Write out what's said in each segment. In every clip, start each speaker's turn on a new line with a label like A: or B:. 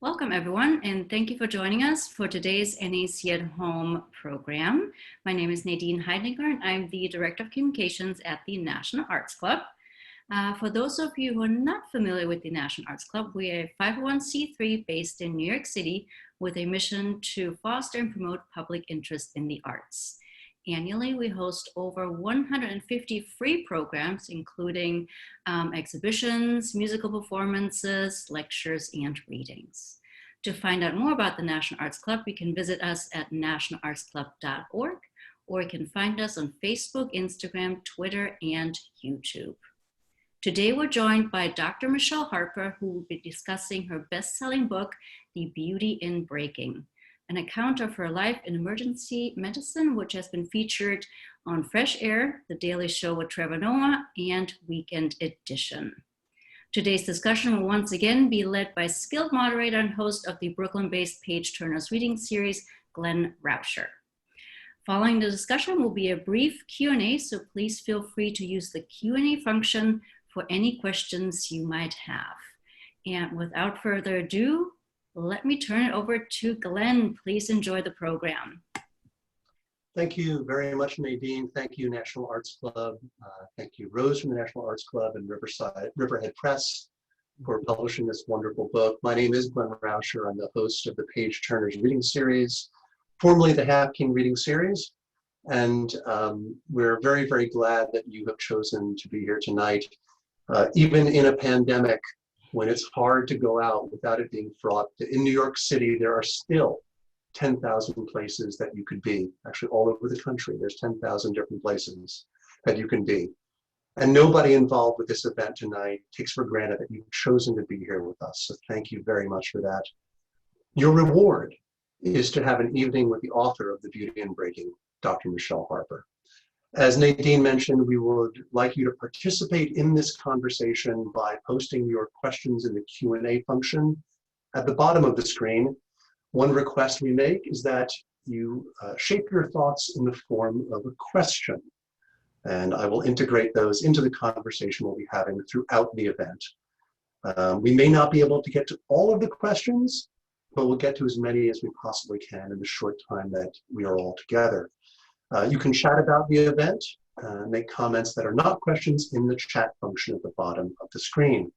A: Welcome, everyone, and thank you for joining us for today's NAC at Home program. My name is Nadine Heidegger, and I'm the Director of Communications at the National Arts Club. For those of you who are not familiar with the National Arts Club, we are a 501c3 based in New York City with a mission to foster and promote public interest in the arts. Annually, we host over 150 free programs, including exhibitions, musical performances, lectures, and readings. To find out more about the National Arts Club, you can visit us at nationalartsclub.org, or you can find us on Facebook, Instagram, Twitter, and YouTube. Today, we're joined by Dr. Michele Harper, who will be discussing her best-selling book, The Beauty in Breaking, an account of her life in emergency medicine, which has been featured on Fresh Air, The Daily Show with Trevor Noah, and Weekend Edition. Today's discussion will once again be led by skilled moderator and host of the Brooklyn-based Page Turner's reading series, Glenn Raucher. Following the discussion will be a brief Q&A, so please feel free to use the Q&A function for any questions you might have. And without further ado, let me turn it over to Glenn. Please enjoy the program.
B: Thank you very much, Nadine. Thank you, National Arts Club. Thank you, Rose from the National Arts Club and Riverhead Press for publishing this wonderful book. My name is Glenn Raucher. I'm the host of the Page Turner's reading series, formerly the Half King reading series. And we're very, very glad that you have chosen to be here tonight. Even in a pandemic, when it's hard to go out without it being fraught. In New York City, there are still 10,000 places that you could be. Actually, all over the country, there's 10,000 different places that you can be. And nobody involved with this event tonight takes for granted that you've chosen to be here with us. So thank you very much for that. Your reward is to have an evening with the author of The Beauty in Breaking, Dr. Michele Harper. As Nadine mentioned, we would like you to participate in this conversation by posting your questions in the Q&A function at the bottom of the screen. One request we make is that you shape your thoughts in the form of a question, and I will integrate those into the conversation we'll be having throughout the event. We may not be able to get to all of the questions, but we'll get to as many as we possibly can in the short time that we are all together. You can chat about the event, make comments that are not questions in the chat function at the bottom of the screen.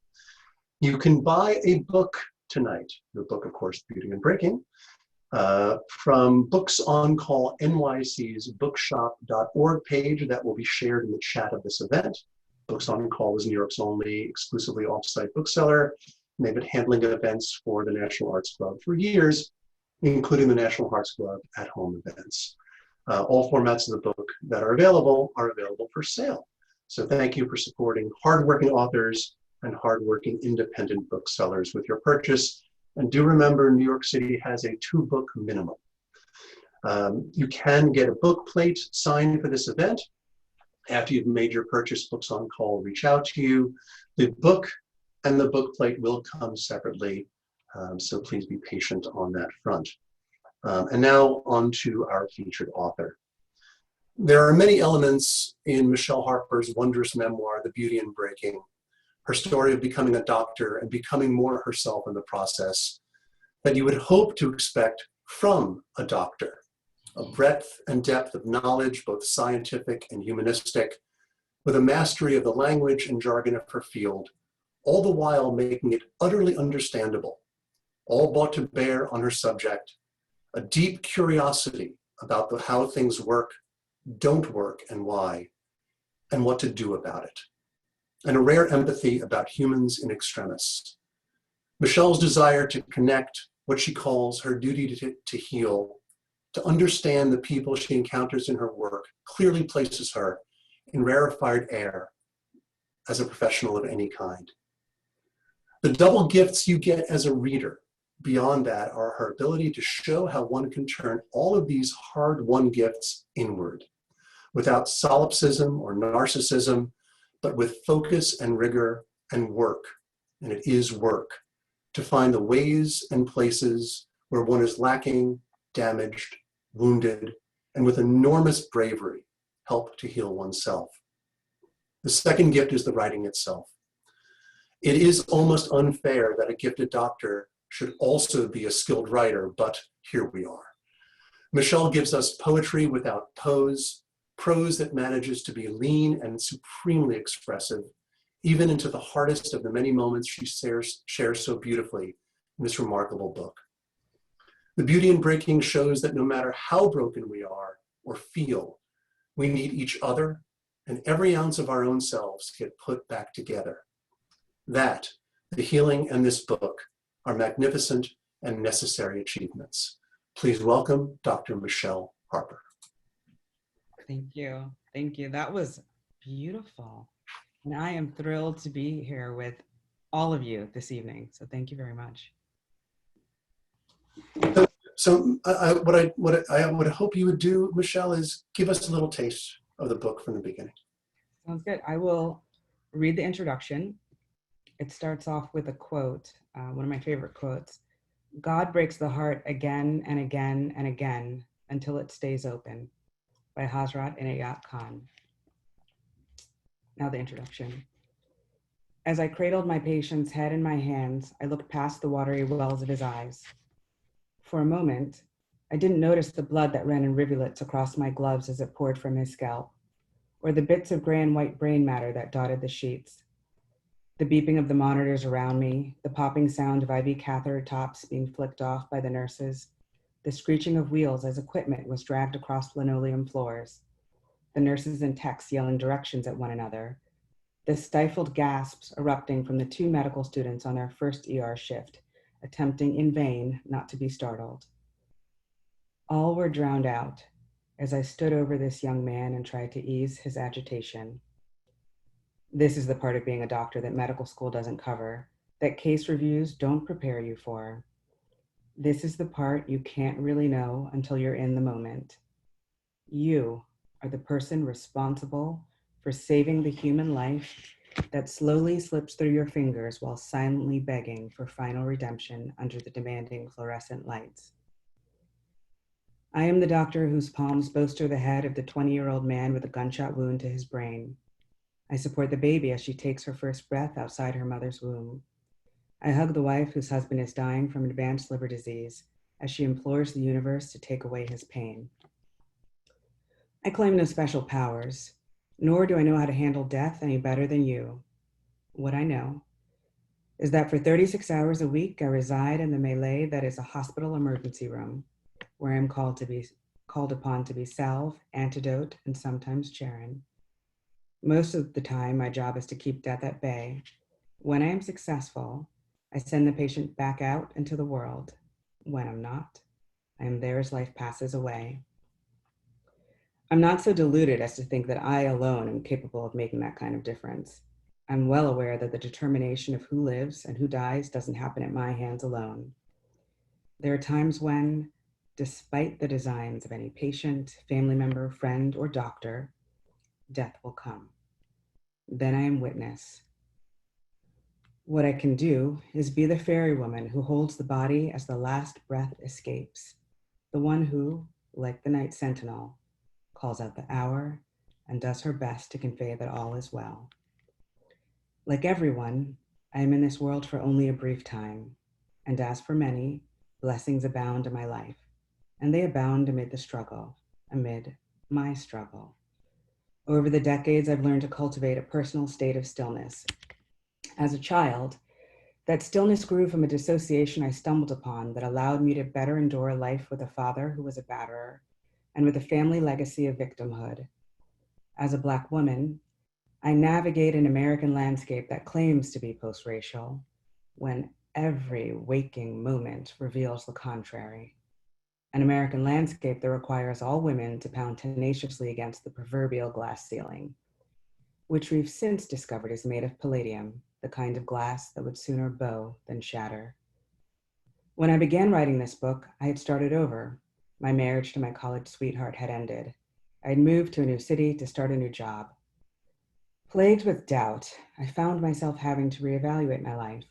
B: You can buy a book tonight, the book, of course, Beauty in Breaking, from Books on Call NYC's bookshop.org page that will be shared in the chat of this event. Books on Call is New York's only exclusively off-site bookseller, and they've been handling events for the National Arts Club for years, including the National Arts Club at home events. All formats of the book that are available for sale. So thank you for supporting hardworking authors and hardworking independent booksellers with your purchase. And do remember, New York City has a 2-book minimum. You can get a book plate signed for this event. After you've made your purchase, Books on Call reach out to you. The book and the book plate will come separately, so please be patient on that front. And now on to our featured author. There are many elements in Michele Harper's wondrous memoir, The Beauty in Breaking, her story of becoming a doctor and becoming more herself in the process, that you would hope to expect from a doctor. A breadth and depth of knowledge, both scientific and humanistic, with a mastery of the language and jargon of her field, all the while making it utterly understandable, all brought to bear on her subject, a deep curiosity about how things work, don't work, and why, and what to do about it, and a rare empathy about humans in extremis. Michele's desire to connect, what she calls her duty to heal, to understand the people she encounters in her work, clearly places her in rarefied air as a professional of any kind. The double gifts you get as a reader beyond that are her ability to show how one can turn all of these hard-won gifts inward, without solipsism or narcissism, but with focus and rigor and work, and it is work, to find the ways and places where one is lacking, damaged, wounded, and with enormous bravery, help to heal oneself. The second gift is the writing itself. It is almost unfair that a gifted doctor should also be a skilled writer, but here we are. Michele gives us poetry without pose, prose that manages to be lean and supremely expressive, even into the hardest of the many moments she shares so beautifully in this remarkable book. The beauty in breaking shows that no matter how broken we are or feel, we need each other, and every ounce of our own selves get put back together. That, the healing and this book, are magnificent and necessary achievements. Please welcome Dr. Michele Harper.
C: Thank you. Thank you. That was beautiful. And I am thrilled to be here with all of you this evening. So thank you very much.
B: So what I would hope you would do, Michele, is give us a little taste of the book from the beginning.
C: Sounds good. I will read the introduction. It starts off with a quote, one of my favorite quotes. God breaks the heart again and again and again until it stays open, by Hazrat Inayat Khan. Now the introduction. As I cradled my patient's head in my hands, I looked past the watery wells of his eyes. For a moment, I didn't notice the blood that ran in rivulets across my gloves as it poured from his scalp, or the bits of gray and white brain matter that dotted the sheets. The beeping of the monitors around me, the popping sound of IV catheter tops being flicked off by the nurses, the screeching of wheels as equipment was dragged across linoleum floors, the nurses and techs yelling directions at one another, the stifled gasps erupting from the two medical students on their first ER shift, attempting in vain not to be startled. All were drowned out as I stood over this young man and tried to ease his agitation. This is the part of being a doctor that medical school doesn't cover, that case reviews don't prepare you for. This is the part you can't really know until you're in the moment. You are the person responsible for saving the human life that slowly slips through your fingers while silently begging for final redemption under the demanding fluorescent lights. I am the doctor whose palms bolster the head of the 20-year-old man with a gunshot wound to his brain. I support the baby as she takes her first breath outside her mother's womb. I hug the wife whose husband is dying from advanced liver disease as she implores the universe to take away his pain. I claim no special powers, nor do I know how to handle death any better than you. What I know is that for 36 hours a week, I reside in the melee that is a hospital emergency room, where I'm called upon to be salve, antidote, and sometimes Charon. Most of the time, my job is to keep death at bay. When I am successful, I send the patient back out into the world. When I'm not, I am there as life passes away. I'm not so deluded as to think that I alone am capable of making that kind of difference. I'm well aware that the determination of who lives and who dies doesn't happen at my hands alone. There are times when, despite the designs of any patient, family member, friend, or doctor, death will come. Then I am witness. What I can do is be the fairy woman who holds the body as the last breath escapes, the one who, like the night sentinel, calls out the hour and does her best to convey that all is well. Like everyone, I am in this world for only a brief time, and as for many, blessings abound in my life, and they abound amid the struggle, amid my struggle. Over the decades, I've learned to cultivate a personal state of stillness. As a child, that stillness grew from a dissociation I stumbled upon that allowed me to better endure life with a father who was a batterer and with a family legacy of victimhood. As a Black woman, I navigate an American landscape that claims to be post-racial when every waking moment reveals the contrary. An American landscape that requires all women to pound tenaciously against the proverbial glass ceiling, which we've since discovered is made of palladium, the kind of glass that would sooner bow than shatter. When I began writing this book, I had started over. My marriage to my college sweetheart had ended. I had moved to a new city to start a new job. Plagued with doubt, I found myself having to reevaluate my life.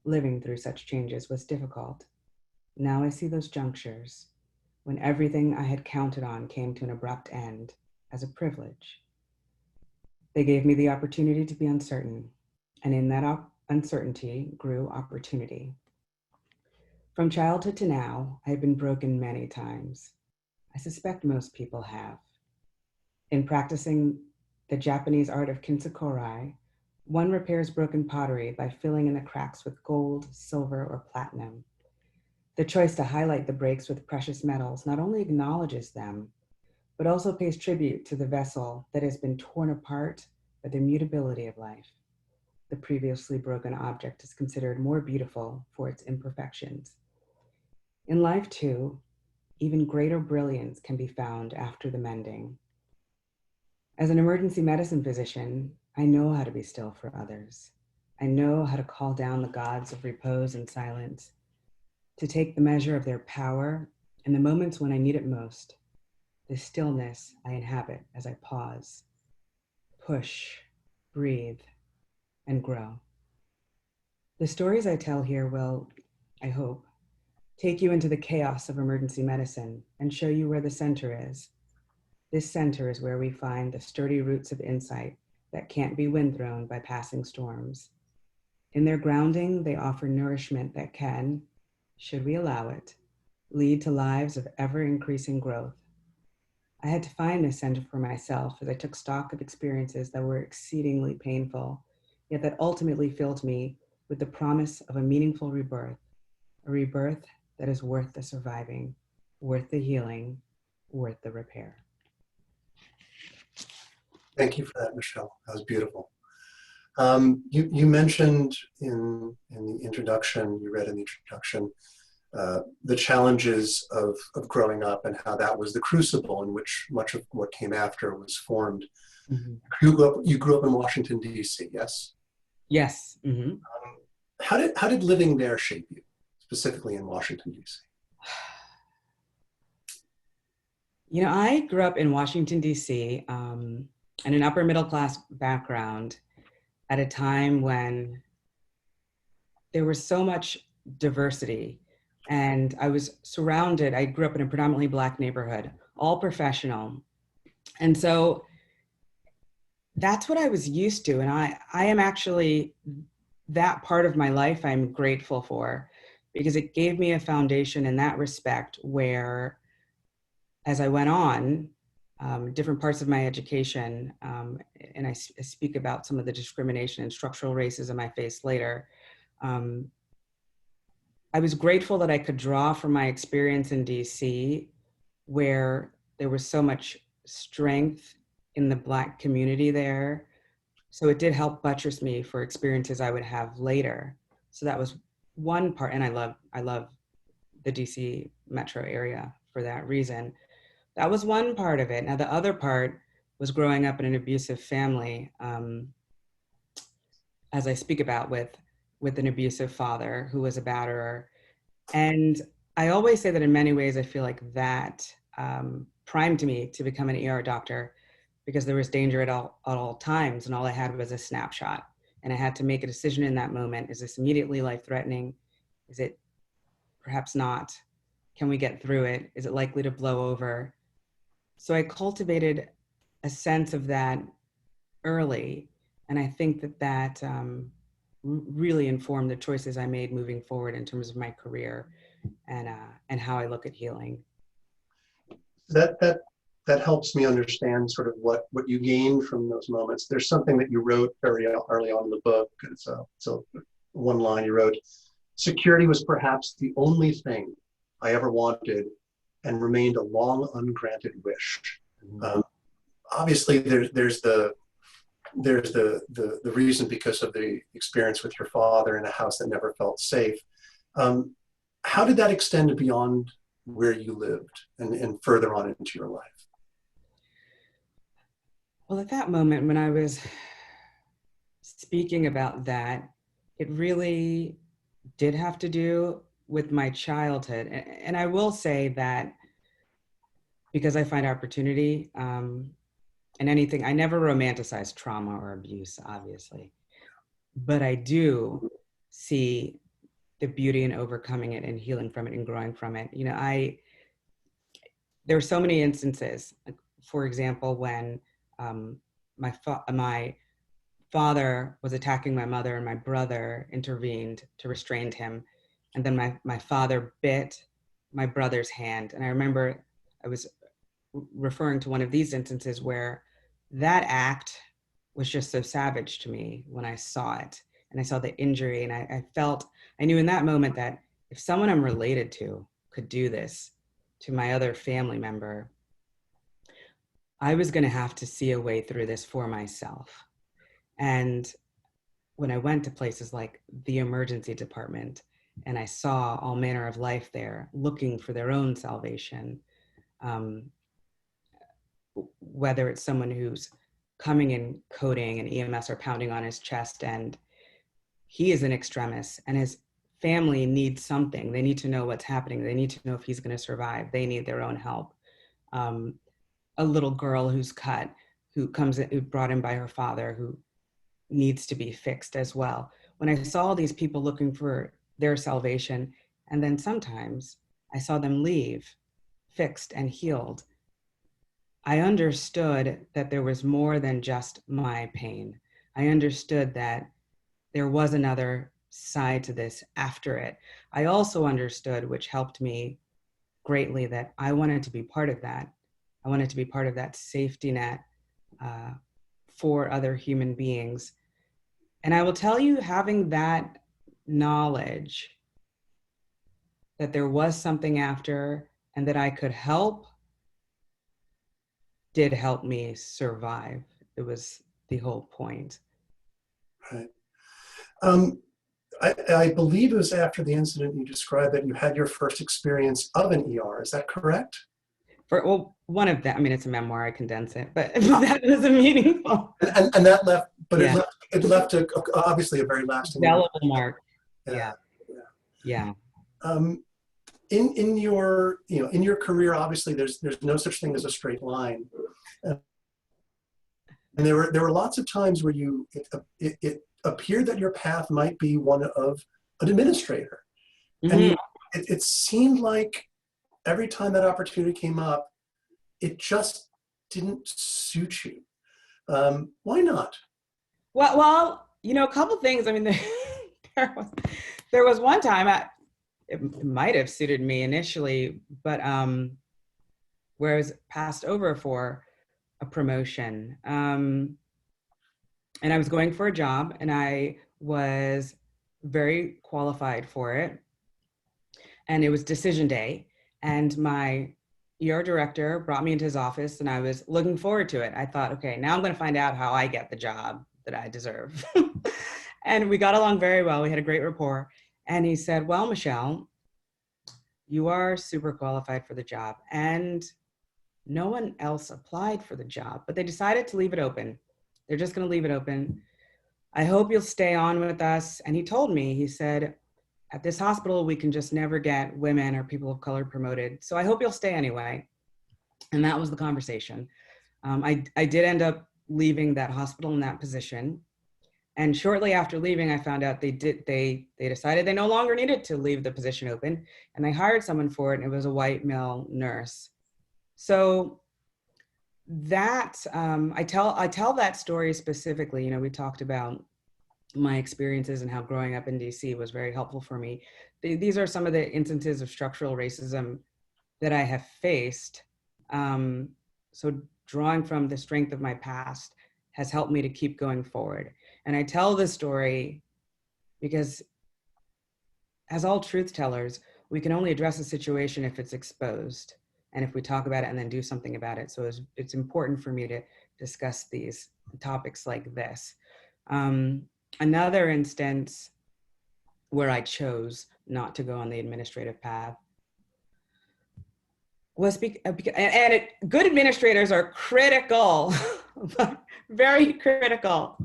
C: Living through such changes was difficult. Now I see those junctures, when everything I had counted on came to an abrupt end, as a privilege. They gave me the opportunity to be uncertain, and in that uncertainty grew opportunity. From childhood to now, I have been broken many times. I suspect most people have. In practicing the Japanese art of kintsukuroi, one repairs broken pottery by filling in the cracks with gold, silver, or platinum. The choice to highlight the breaks with precious metals not only acknowledges them, but also pays tribute to the vessel that has been torn apart by the mutability of life. The previously broken object is considered more beautiful for its imperfections. In life, too, even greater brilliance can be found after the mending. As an emergency medicine physician, I know how to be still for others. I know how to call down the gods of repose and silence, to take the measure of their power in the moments when I need it most, the stillness I inhabit as I pause, push, breathe, and grow. The stories I tell here will, I hope, take you into the chaos of emergency medicine and show you where the center is. This center is where we find the sturdy roots of insight that can't be windthrown by passing storms. In their grounding, they offer nourishment that can, should we allow it, lead to lives of ever-increasing growth. I had to find this center for myself as I took stock of experiences that were exceedingly painful, yet that ultimately filled me with the promise of a meaningful rebirth, a rebirth that is worth the surviving, worth the healing, worth the repair.
B: Thank you for that, Michelle. That was beautiful. You mentioned in the introduction, you read in the introduction, the challenges of growing up and how that was the crucible in which much of what came after was formed. Mm-hmm. You grew up in Washington, D.C., yes?
C: Yes. Mm-hmm.
B: How did living there shape you, specifically in Washington, D.C.?
C: You know, I grew up in Washington, D.C., in an upper middle class background at a time when there was so much diversity. And I was surrounded, I grew up in a predominantly Black neighborhood, all professional. And so that's what I was used to. And I am actually, that part of my life I'm grateful for, because it gave me a foundation in that respect where, as I went on, different parts of my education, and I speak about some of the discrimination and structural racism I faced later, I was grateful that I could draw from my experience in DC, where there was so much strength in the Black community there. So it did help buttress me for experiences I would have later. So that was one part, and I love the DC metro area for that reason. That was one part of it. Now the other part was growing up in an abusive family, as I speak about, with an abusive father who was a batterer. And I always say that in many ways, I feel like that primed me to become an ER doctor, because there was danger at all times, and all I had was a snapshot. And I had to make a decision in that moment. Is this immediately life-threatening? Is it perhaps not? Can we get through it? Is it likely to blow over? So I cultivated a sense of that early. And I think that really informed the choices I made moving forward in terms of my career and how I look at healing.
B: That helps me understand sort of what you gained from those moments. There's something that you wrote very early on in the book. So one line you wrote: "Security was perhaps the only thing I ever wanted and remained a long ungranted wish." Mm-hmm. Obviously, there's the reason because of the experience with your father in a house that never felt safe. How did that extend beyond where you lived and further on into your life?
C: Well, at that moment when I was speaking about that, it really did have to do with my childhood. And I will say that because I find opportunity in anything, I never romanticize trauma or abuse, obviously, but I do see the beauty in overcoming it and healing from it and growing from it. You know, there were so many instances, for example, when my father was attacking my mother and my brother intervened to restrain him. And then my father bit my brother's hand. And I remember I was referring to one of these instances where that act was just so savage to me when I saw it and I saw the injury, and I knew in that moment that if someone I'm related to could do this to my other family member, I was going to have to see a way through this for myself. And when I went to places like the emergency department and I saw all manner of life there looking for their own salvation, whether it's someone who's coming in coding and EMS are pounding on his chest and he is an extremis and his family needs something. They need to know what's happening. They need to know if he's going to survive. They need their own help. A little girl who's cut, who brought in by her father, who needs to be fixed as well. When I saw these people looking for their salvation, and then sometimes I saw them leave fixed and healed, I understood that there was more than just my pain. I understood that there was another side to this after it. I also understood, which helped me greatly, that I wanted to be part of that. I wanted to be part of that safety net for other human beings. And I will tell you, having that knowledge that there was something after and that I could help did help me survive. It was the whole point.
D: Right. I believe it was after the incident you described that you had your first experience of an ER. Is that correct?
C: One of them, I mean, it's a memoir, I condense it, but that wasn't meaningful.
D: And that left, but
C: yeah.
D: it left obviously a very lasting
C: indelible mark.
D: Yeah.
C: Yeah.
D: In your career, obviously there's no such thing as a straight line. And there were lots of times where it appeared that your path might be one of an administrator.
C: Mm-hmm.
D: And it seemed like every time that opportunity came up, it just didn't suit you. Why not?
C: Well, a couple things. I mean, there was one time it might have suited me initially, but where I was passed over for a promotion. And I was going for a job and I was very qualified for it. And it was decision day. And my ER director brought me into his office and I was looking forward to it. I thought, okay, now I'm going to find out how I get the job that I deserve. And we got along very well. We had a great rapport. And he said, well, Michele, you are super qualified for the job. And no one else applied for the job, but they decided to leave it open. They're just going to leave it open. I hope you'll stay on with us. And he told me, he said, at this hospital, we can just never get women or people of color promoted. So I hope you'll stay anyway. And that was the conversation. I did end up leaving that hospital in that position. And shortly after leaving, I found out they decided they no longer needed to leave the position open. And they hired someone for it. And it was a white male nurse. So that, I tell that story specifically. We talked about my experiences and how growing up in DC was very helpful for me. These are some of the instances of structural racism that I have faced. So drawing from the strength of my past has helped me to keep going forward. And I tell this story because as all truth tellers, we can only address a situation if it's exposed and if we talk about it and then do something about it. So it's important for me to discuss these topics like this. Another instance where I chose not to go on the administrative path was good administrators are critical, very critical,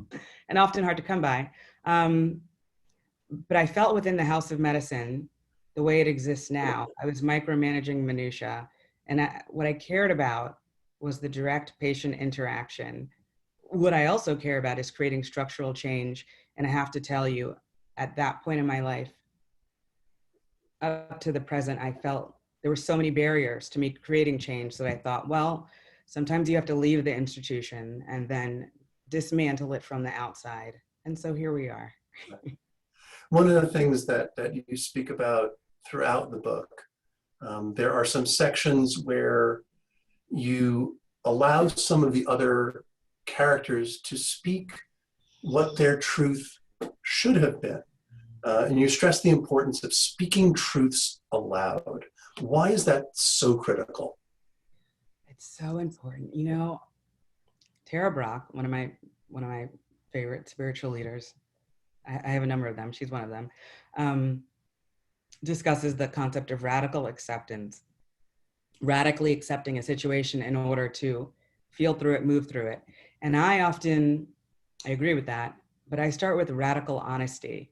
C: and often hard to come by. But I felt within the House of Medicine, the way it exists now, I was micromanaging minutia, and what I cared about was the direct patient interaction. What I also care about is creating structural change. And I have to tell you, at that point in my life, up to the present, I felt there were so many barriers to me creating change that I thought, well, sometimes you have to leave the institution and then dismantle it from the outside. And so here we are.
D: One of the things that you speak about throughout the book, there are some sections where you allow some of the other characters to speak what their truth should have been. And you stress the importance of speaking truths aloud. Why is that so critical?
C: It's so important. You know, Tara Brach, one of my favorite spiritual leaders, I have a number of them, she's one of them, discusses the concept of radical acceptance, radically accepting a situation in order to feel through it, move through it. And I agree with that, but I start with radical honesty.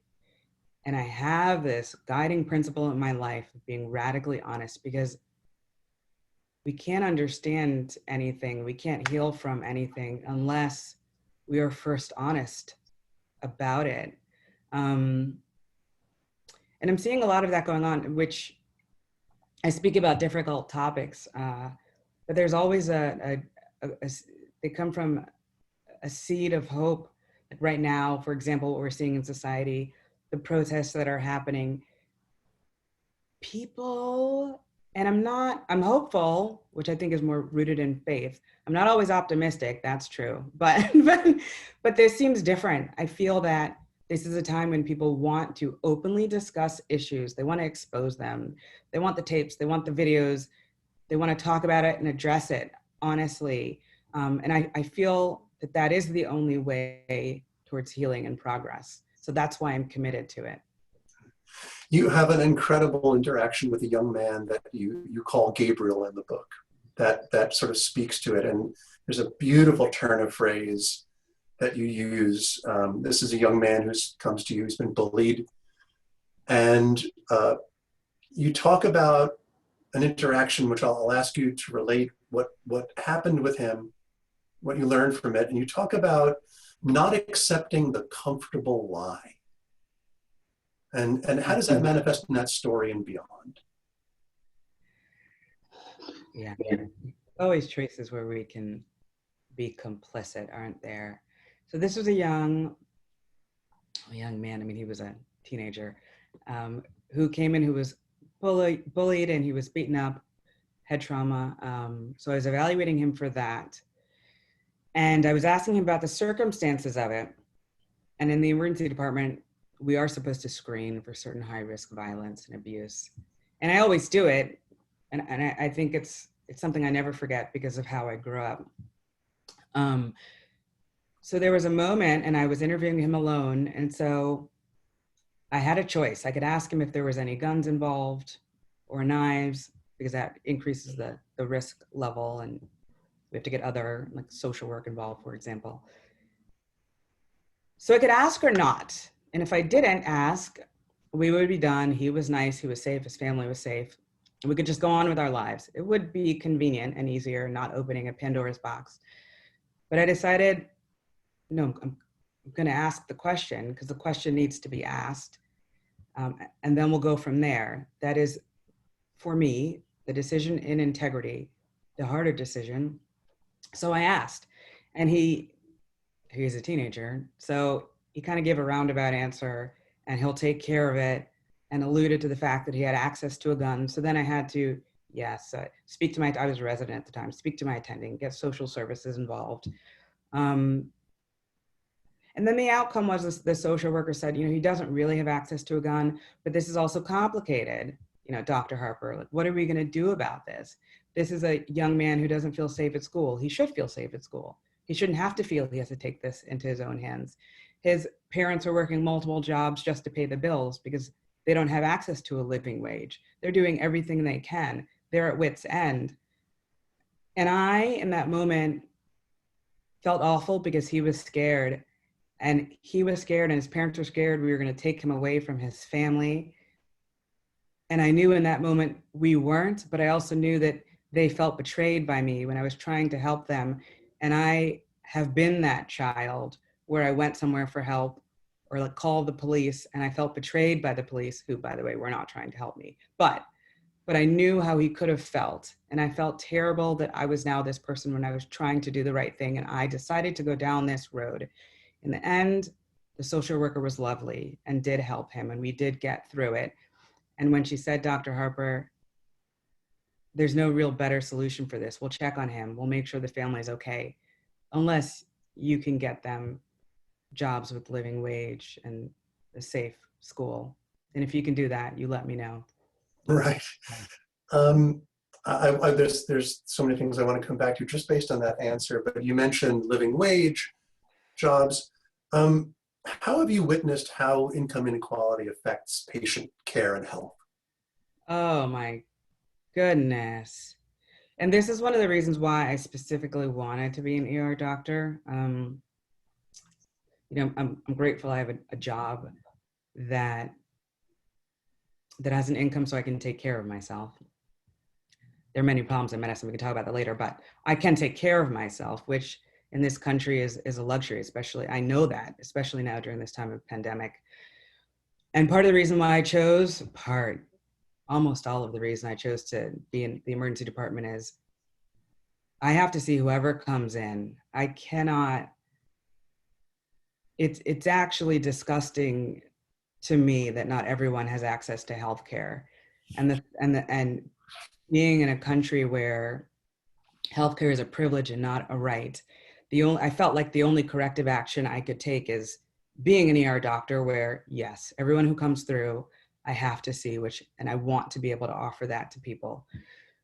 C: And I have this guiding principle in my life of being radically honest, because we can't understand anything, we can't heal from anything unless we are first honest about it. And I'm seeing a lot of that going on, which I speak about difficult topics, but there's always they come from a seed of hope. Like right now, for example, what we're seeing in society, the protests that are happening, people, and I'm hopeful, which I think is more rooted in faith. I'm not always optimistic, that's true, but this seems different. I feel that this is a time when people want to openly discuss issues. They want to expose them. They want the tapes, they want the videos, they want to talk about it and address it honestly. And I feel that that is the only way towards healing and progress. So that's why I'm committed to it.
D: You have an incredible interaction with a young man that you call Gabriel in the book, that sort of speaks to it. And there's a beautiful turn of phrase that you use. This is a young man who comes to you, who's been bullied. And you talk about an interaction, which I'll ask you to relate what happened with him, what you learned from it. And you talk about not accepting the comfortable lie. And how does that manifest in that story and beyond?
C: Yeah, always choices where we can be complicit, aren't there? So this was a young man. I mean, he was a teenager who came in, who was bullied, and he was beaten up, had trauma. So I was evaluating him for that. And I was asking him about the circumstances of it. And in the emergency department, we are supposed to screen for certain high-risk violence and abuse. And I always do it. And I think it's something I never forget because of how I grew up. So there was a moment, and I was interviewing him alone. And so I had a choice. I could ask him if there was any guns involved or knives, because that increases the risk level, and we have to get other like social work involved, for example. So I could ask or not. And if I didn't ask, we would be done. He was nice, he was safe, his family was safe. And we could just go on with our lives. It would be convenient and easier, not opening a Pandora's box. But I decided, no, I'm going to ask the question, because the question needs to be asked. And then we'll go from there. That is, for me, the decision in integrity, the harder decision. So I asked, and he's a teenager. So he kind of gave a roundabout answer, and he'll take care of it, and alluded to the fact that he had access to a gun. So then I had to, speak to I was a resident at the time, speak to my attending, get social services involved. And then the outcome was the social worker said, he doesn't really have access to a gun, but this is also complicated. Dr. Harper, like, what are we going to do about this? This is a young man who doesn't feel safe at school. He should feel safe at school. He shouldn't have to feel he has to take this into his own hands. His parents are working multiple jobs just to pay the bills because they don't have access to a living wage. They're doing everything they can. They're at wit's end. And I, in that moment, felt awful because he was scared. And he was scared, and his parents were scared we were going to take him away from his family. And I knew in that moment we weren't, but I also knew that they felt betrayed by me when I was trying to help them. And I have been that child where I went somewhere for help or like called the police, and I felt betrayed by the police, who, by the way, were not trying to help me. But I knew how he could have felt. And I felt terrible that I was now this person when I was trying to do the right thing. And I decided to go down this road. In the end, the social worker was lovely and did help him, and we did get through it. And when she said, Dr. Harper, there's no real better solution for this. We'll check on him. We'll make sure the family is okay, unless you can get them jobs with living wage and a safe school. And if you can do that, you let me know.
D: Right. There's so many things I want to come back to just based on that answer, but you mentioned living wage jobs. How have you witnessed how income inequality affects patient care and health?
C: Oh my goodness. And this is one of the reasons why I specifically wanted to be an ER doctor. I'm grateful I have a job that has an income so I can take care of myself. There are many problems in medicine. We can talk about that later, but I can take care of myself, which in this country is a luxury, especially, I know that, especially now during this time of pandemic. And part of the reason why I chose, almost all of the reason I chose to be in the emergency department is I have to see whoever comes in. I cannot, it's actually disgusting to me that not everyone has access to healthcare. And being in a country where healthcare is a privilege and not a right, I felt like the only corrective action I could take is being an ER doctor where, yes, everyone who comes through, I have to see and I want to be able to offer that to people.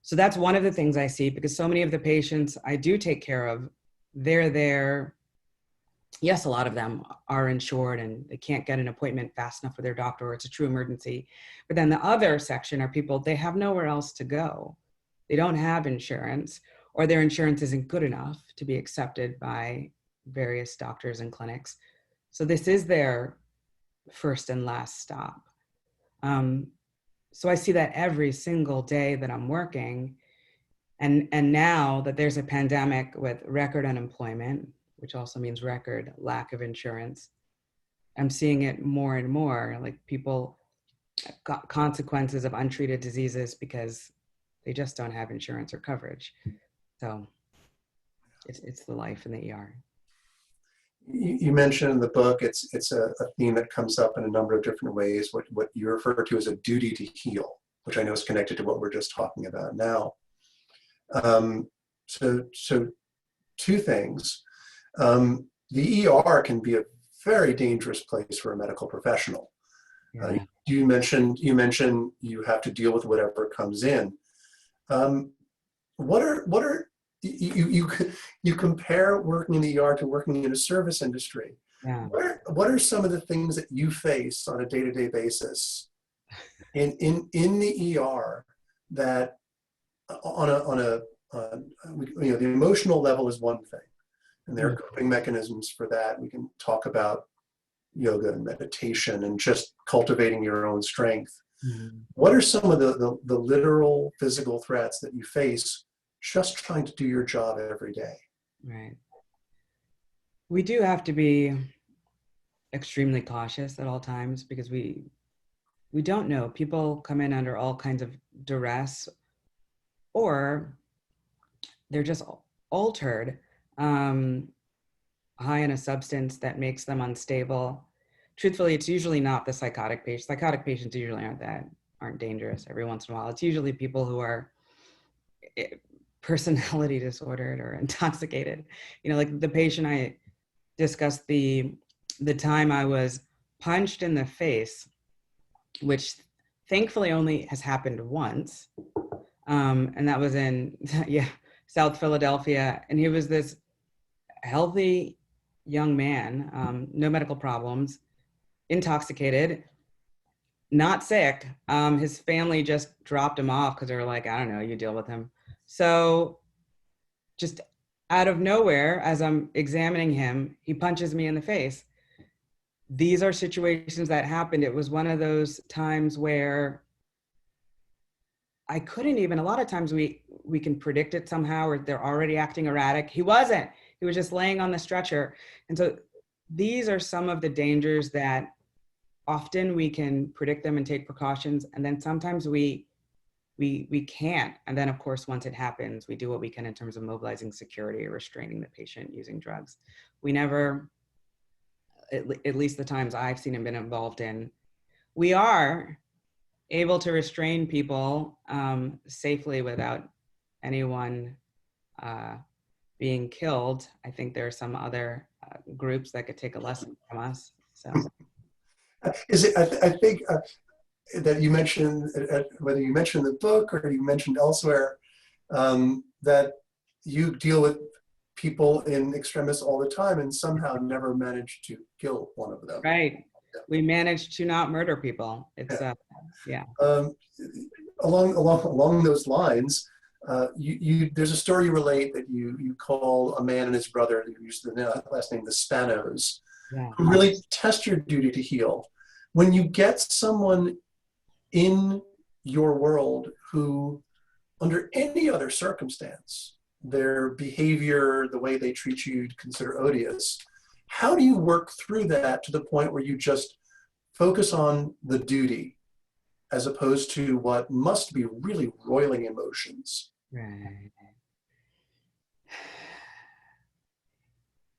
C: So that's one of the things I see, because so many of the patients I do take care of, they're there. Yes, a lot of them are insured and they can't get an appointment fast enough for their doctor, or it's a true emergency. But then the other section are people, they have nowhere else to go. They don't have insurance, or their insurance isn't good enough to be accepted by various doctors and clinics. So this is their first and last stop. So I see that every single day that I'm working. And now that there's a pandemic with record unemployment, which also means record lack of insurance, I'm seeing it more and more, like people got consequences of untreated diseases because they just don't have insurance or coverage. So it's the life in the ER.
D: You mentioned in the book, it's a theme that comes up in a number of different ways, what you refer to as a duty to heal, which I know is connected to what we're just talking about now. So two things. The ER can be a very dangerous place for a medical professional.
C: Yeah.
D: You mentioned you have to deal with whatever comes in. What are you compare working in the ER to working in a service industry?
C: Yeah.
D: What are some of the things that you face on a day-to-day basis in the ER that the emotional level is one thing, and there are coping mechanisms for that. We can talk about yoga and meditation and just cultivating your own strength.
C: Mm-hmm.
D: What are some of the literal physical threats that you face just trying to do your job every day?
C: Right. We do have to be extremely cautious at all times, because we don't know. People come in under all kinds of duress, or they're just altered, high in a substance that makes them unstable. Truthfully, it's usually not the psychotic patient. Psychotic patients usually aren't dangerous. Every once in a while, it's usually people who are personality disordered or intoxicated. Like the patient I discussed, the time I was punched in the face, which thankfully only has happened once. And that was in South Philadelphia. And he was this healthy young man, no medical problems, intoxicated, not sick. His family just dropped him off because they were like, I don't know, you deal with him. So just out of nowhere, as I'm examining him, he punches me in the face. These are situations that happened. It was one of those times where I couldn't even, a lot of times we can predict it somehow, or they're already acting erratic. He wasn't. He was just laying on the stretcher. And so these are some of the dangers that often we can predict them and take precautions. And then sometimes we can't. And then of course, once it happens, we do what we can in terms of mobilizing security or restraining the patient using drugs. We never, at least the times I've seen him been involved in. We are able to restrain people safely without anyone being killed. I think there are some other groups that could take a lesson from us. So,
D: is it? I think that you mentioned, whether you mentioned in the book or you mentioned elsewhere, that you deal with people in extremis all the time and somehow never manage to kill one of them.
C: right. We managed to not murder people. It's yeah.
D: Along those lines, there's a story you relate that you call a man and his brother, you use the last name, the Spanos,
C: Yeah.
D: who really test your duty to heal. When you get someone in your world who, under any other circumstance, their behavior, the way they treat you, you'd consider odious, how do you work through that to the point where you just focus on the duty as opposed to what must be really roiling emotions?
C: Right.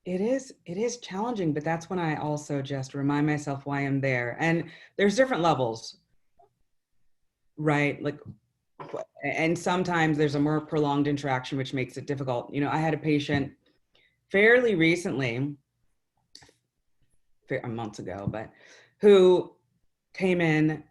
C: It is challenging, but that's when I also just remind myself why I'm there. And there's different levels, right? Like, and sometimes there's a more prolonged interaction, which makes it difficult. You know, I had a patient fairly recently, months ago, but who came in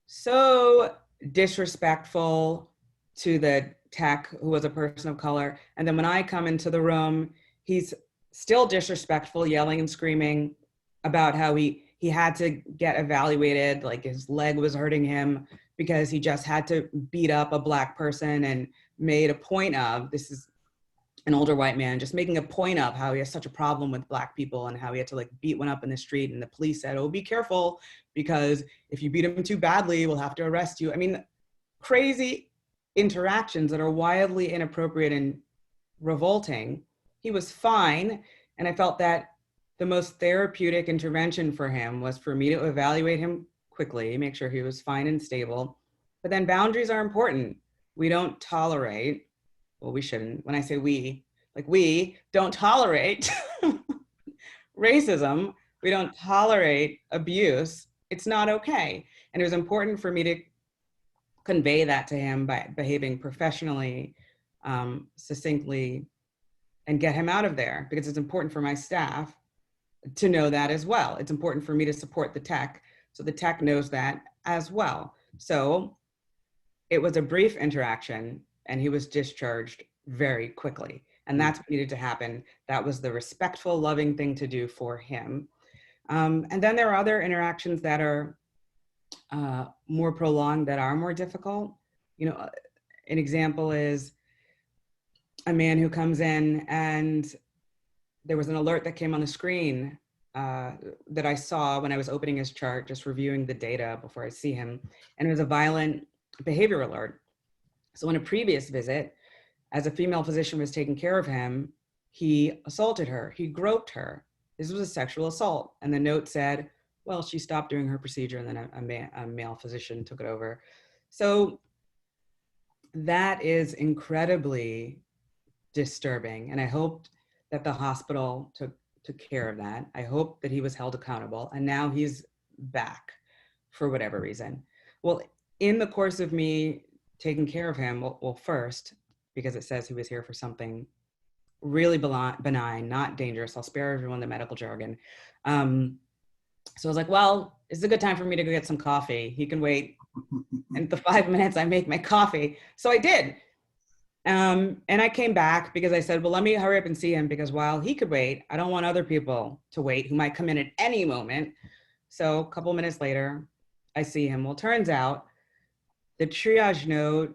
C: so disrespectful to the tech, who was a person of color. And then when I come into the room, he's still disrespectful, yelling and screaming about how he had to get evaluated, like his leg was hurting him because he just had to beat up a Black person, and made a point of, this is an older white man, just making a point of how he has such a problem with Black people and how he had to like beat one up in the street. And the police said, oh, be careful, because if you beat him too badly, we'll have to arrest you. I mean, crazy interactions that are wildly inappropriate and revolting. He was fine. And I felt that the most therapeutic intervention for him was for me to evaluate him quickly, make sure he was fine and stable. But then boundaries are important. We don't tolerate, well, we shouldn't. When I say we, like, we don't tolerate racism. We don't tolerate abuse. It's not okay. And it was important for me to convey that to him by behaving professionally, succinctly, and get him out of there, because it's important for my staff to know that as well. It's important for me to support the tech, so the tech knows that as well. So it was a brief interaction, and he was discharged very quickly. And that's what needed to happen. That was the respectful, loving thing to do for him. And then there are other interactions that are more prolonged, that are more difficult. You know, an example is a man who comes in, and there was an alert that came on the screen that I saw when I was opening his chart, just reviewing the data before I see him. And it was a violent behavior alert. So in a previous visit, as a female physician was taking care of him, he assaulted her, he groped her. This was a sexual assault. And the note said, well, she stopped doing her procedure, and then a male physician took it over. So that is incredibly disturbing. And I hoped that the hospital took care of that. I hope that he was held accountable, and now he's back for whatever reason. Well, in the course of me taking care of him, well, first, because it says he was here for something really benign, not dangerous. I'll spare everyone the medical jargon. So I was like, well, it's a good time for me to go get some coffee. He can wait. And the 5 minutes I make my coffee. So I did. And I came back because I said, well, let me hurry up and see him, because while he could wait, I don't want other people to wait who might come in at any moment. So a couple minutes later, I see him. Well, turns out the triage note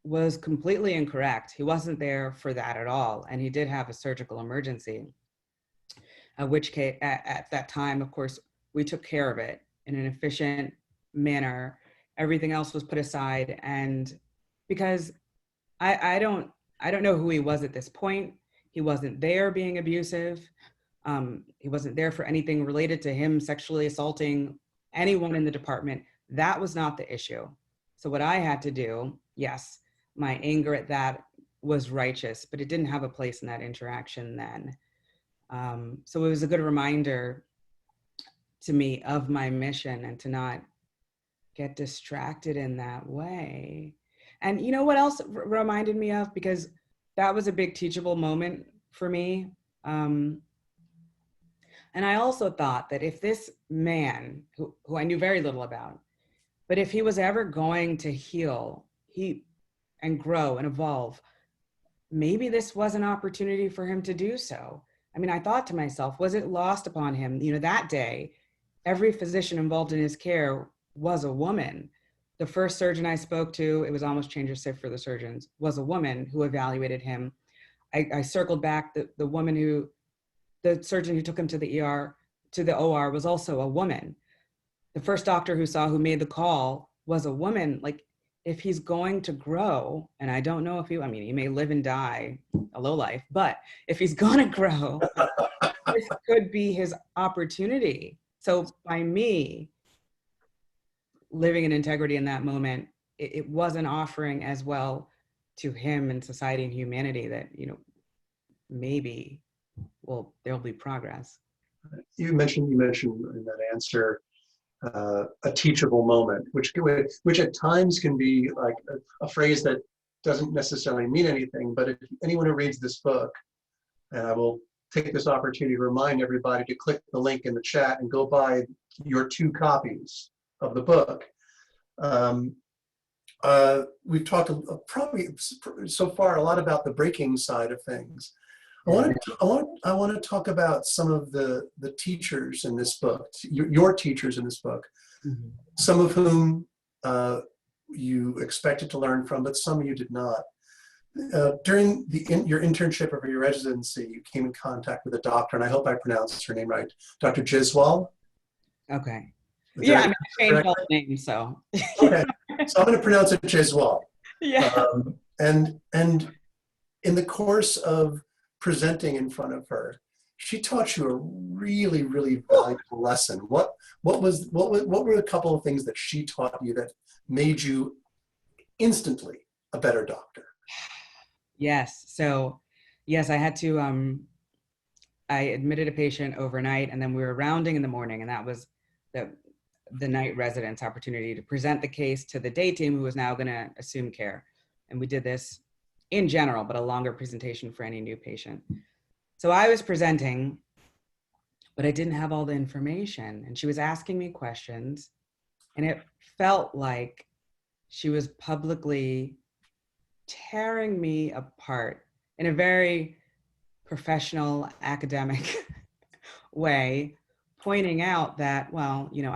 C: was completely incorrect. He wasn't there for that at all. And he did have a surgical emergency, which at that time, of course, we took care of it in an efficient manner. Everything else was put aside. And because I don't know who he was at this point. He wasn't there being abusive. He wasn't there for anything related to him sexually assaulting anyone in the department. That was not the issue. So what I had to do, yes, my anger at that was righteous, but it didn't have a place in that interaction then. So it was a good reminder to me of my mission and to not get distracted in that way. And you know what else reminded me of, because that was a big teachable moment for me. And I also thought that if this man, who I knew very little about, but if he was ever going to heal and grow and evolve, maybe this was an opportunity for him to do so. I mean, I thought to myself, was it lost upon him? You know, that day, every physician involved in his care was a woman. The first surgeon I spoke to, it was almost change of shift for the surgeons, was a woman who evaluated him. I circled back, the surgeon who took him to the OR was also a woman. The first doctor who made the call was a woman. Like, if he's going to grow, and I don't know if he may live and die a low life, but if he's going to grow, this could be his opportunity. So by me living in integrity in that moment, it was an offering as well to him and society and humanity that, you know, maybe, well, there'll be progress.
B: You mentioned in that answer a teachable moment, which at times can be like a phrase that doesn't necessarily mean anything. But if anyone who reads this book, and I will take this opportunity to remind everybody to click the link in the chat and go buy your 2 copies of the book. We've talked probably so far a lot about the breaking side of things. I want to talk about some of the teachers in this book, your teachers in this book, mm-hmm. Some of whom you expected to learn from, but some you did not. During your internship or your residency, you came in contact with a doctor, and I hope I pronounced her name right, Dr. Jiswal.
C: Okay. Yeah, I changed all the names, so.
B: Okay, so I'm going to pronounce it Jiswal.
C: Yeah.
B: And in the course of presenting in front of her, she taught you a really, really valuable lesson. What were a couple of things that she taught you that made you instantly a better doctor?
C: Yes. So, yes, I had to. I admitted a patient overnight, and then we were rounding in the morning, and that was the night residence opportunity to present the case to the day team who was now going to assume care. And we did this in general, but a longer presentation for any new patient. So I was presenting, but I didn't have all the information. And she was asking me questions, and it felt like she was publicly tearing me apart in a very professional, academic way, pointing out that, well, you know,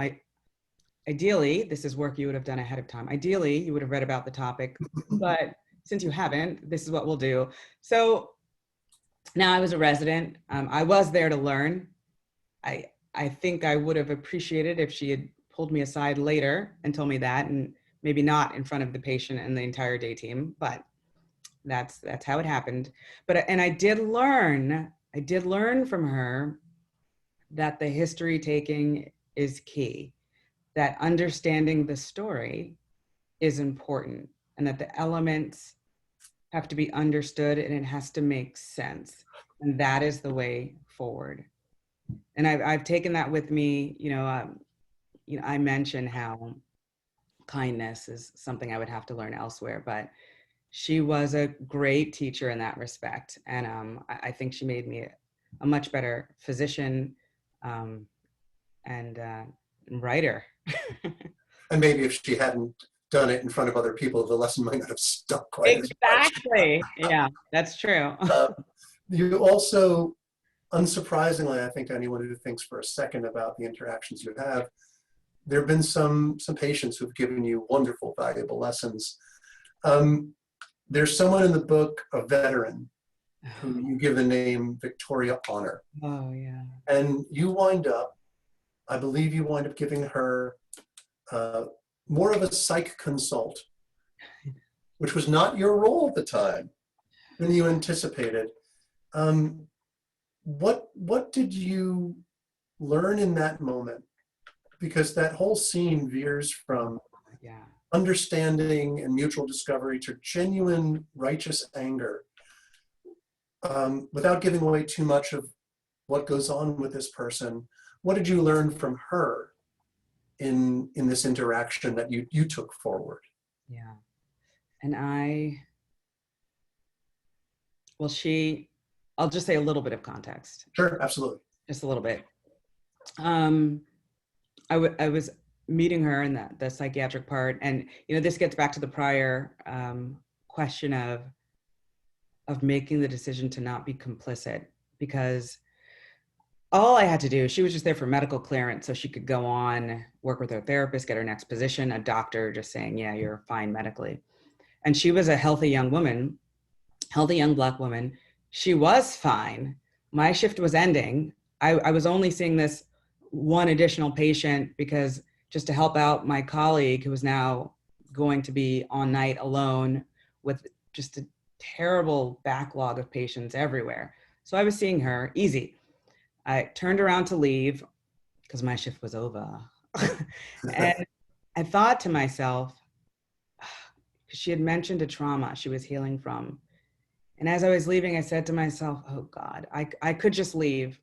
C: ideally, this is work you would have done ahead of time. Ideally, you would have read about the topic, but since you haven't, this is what we'll do. So now I was a resident. I was there to learn. I think I would have appreciated if she had pulled me aside later and told me that, and maybe not in front of the patient and the entire day team, but that's how it happened. And I did learn from her that the history taking is key, that understanding the story is important, and that the elements have to be understood and it has to make sense. And that is the way forward. And I've taken that with me. I mentioned how kindness is something I would have to learn elsewhere, but she was a great teacher in that respect. And I think she made me a much better physician and writer.
B: And maybe if she hadn't done it in front of other people, the lesson might not have stuck quite
C: exactly. As much. Yeah, that's true.
B: You also, unsurprisingly, I think anyone who thinks for a second about the interactions you have, there have been some patients who've given you wonderful, valuable lessons. There's someone in the book, a veteran, who you give the name Victoria Honor.
C: Oh, yeah.
B: And I believe you wind up giving her more of a psych consult, which was not your role at the time than you anticipated. What did you learn in that moment? Because that whole scene veers from understanding and mutual discovery to genuine righteous anger, without giving away too much of what goes on with this person.
D: what did you learn from her in this interaction that you took forward?
C: Yeah. And I'll just say a little bit of context.
D: Sure, absolutely.
C: Just a little bit. I was meeting her in the psychiatric part, and this gets back to the prior question of making the decision to not be complicit, because all I had to do, she was just there for medical clearance so she could go on, work with her therapist, get her next position, a doctor just saying, yeah, you're fine medically. And she was a healthy young Black woman. She was fine. My shift was ending. I was only seeing this one additional patient because just to help out my colleague who was now going to be on night alone with just a terrible backlog of patients everywhere. So I was seeing her easy. I turned around to leave because my shift was over. And I thought to myself, because she had mentioned a trauma she was healing from. And as I was leaving, I said to myself, oh God, I could just leave.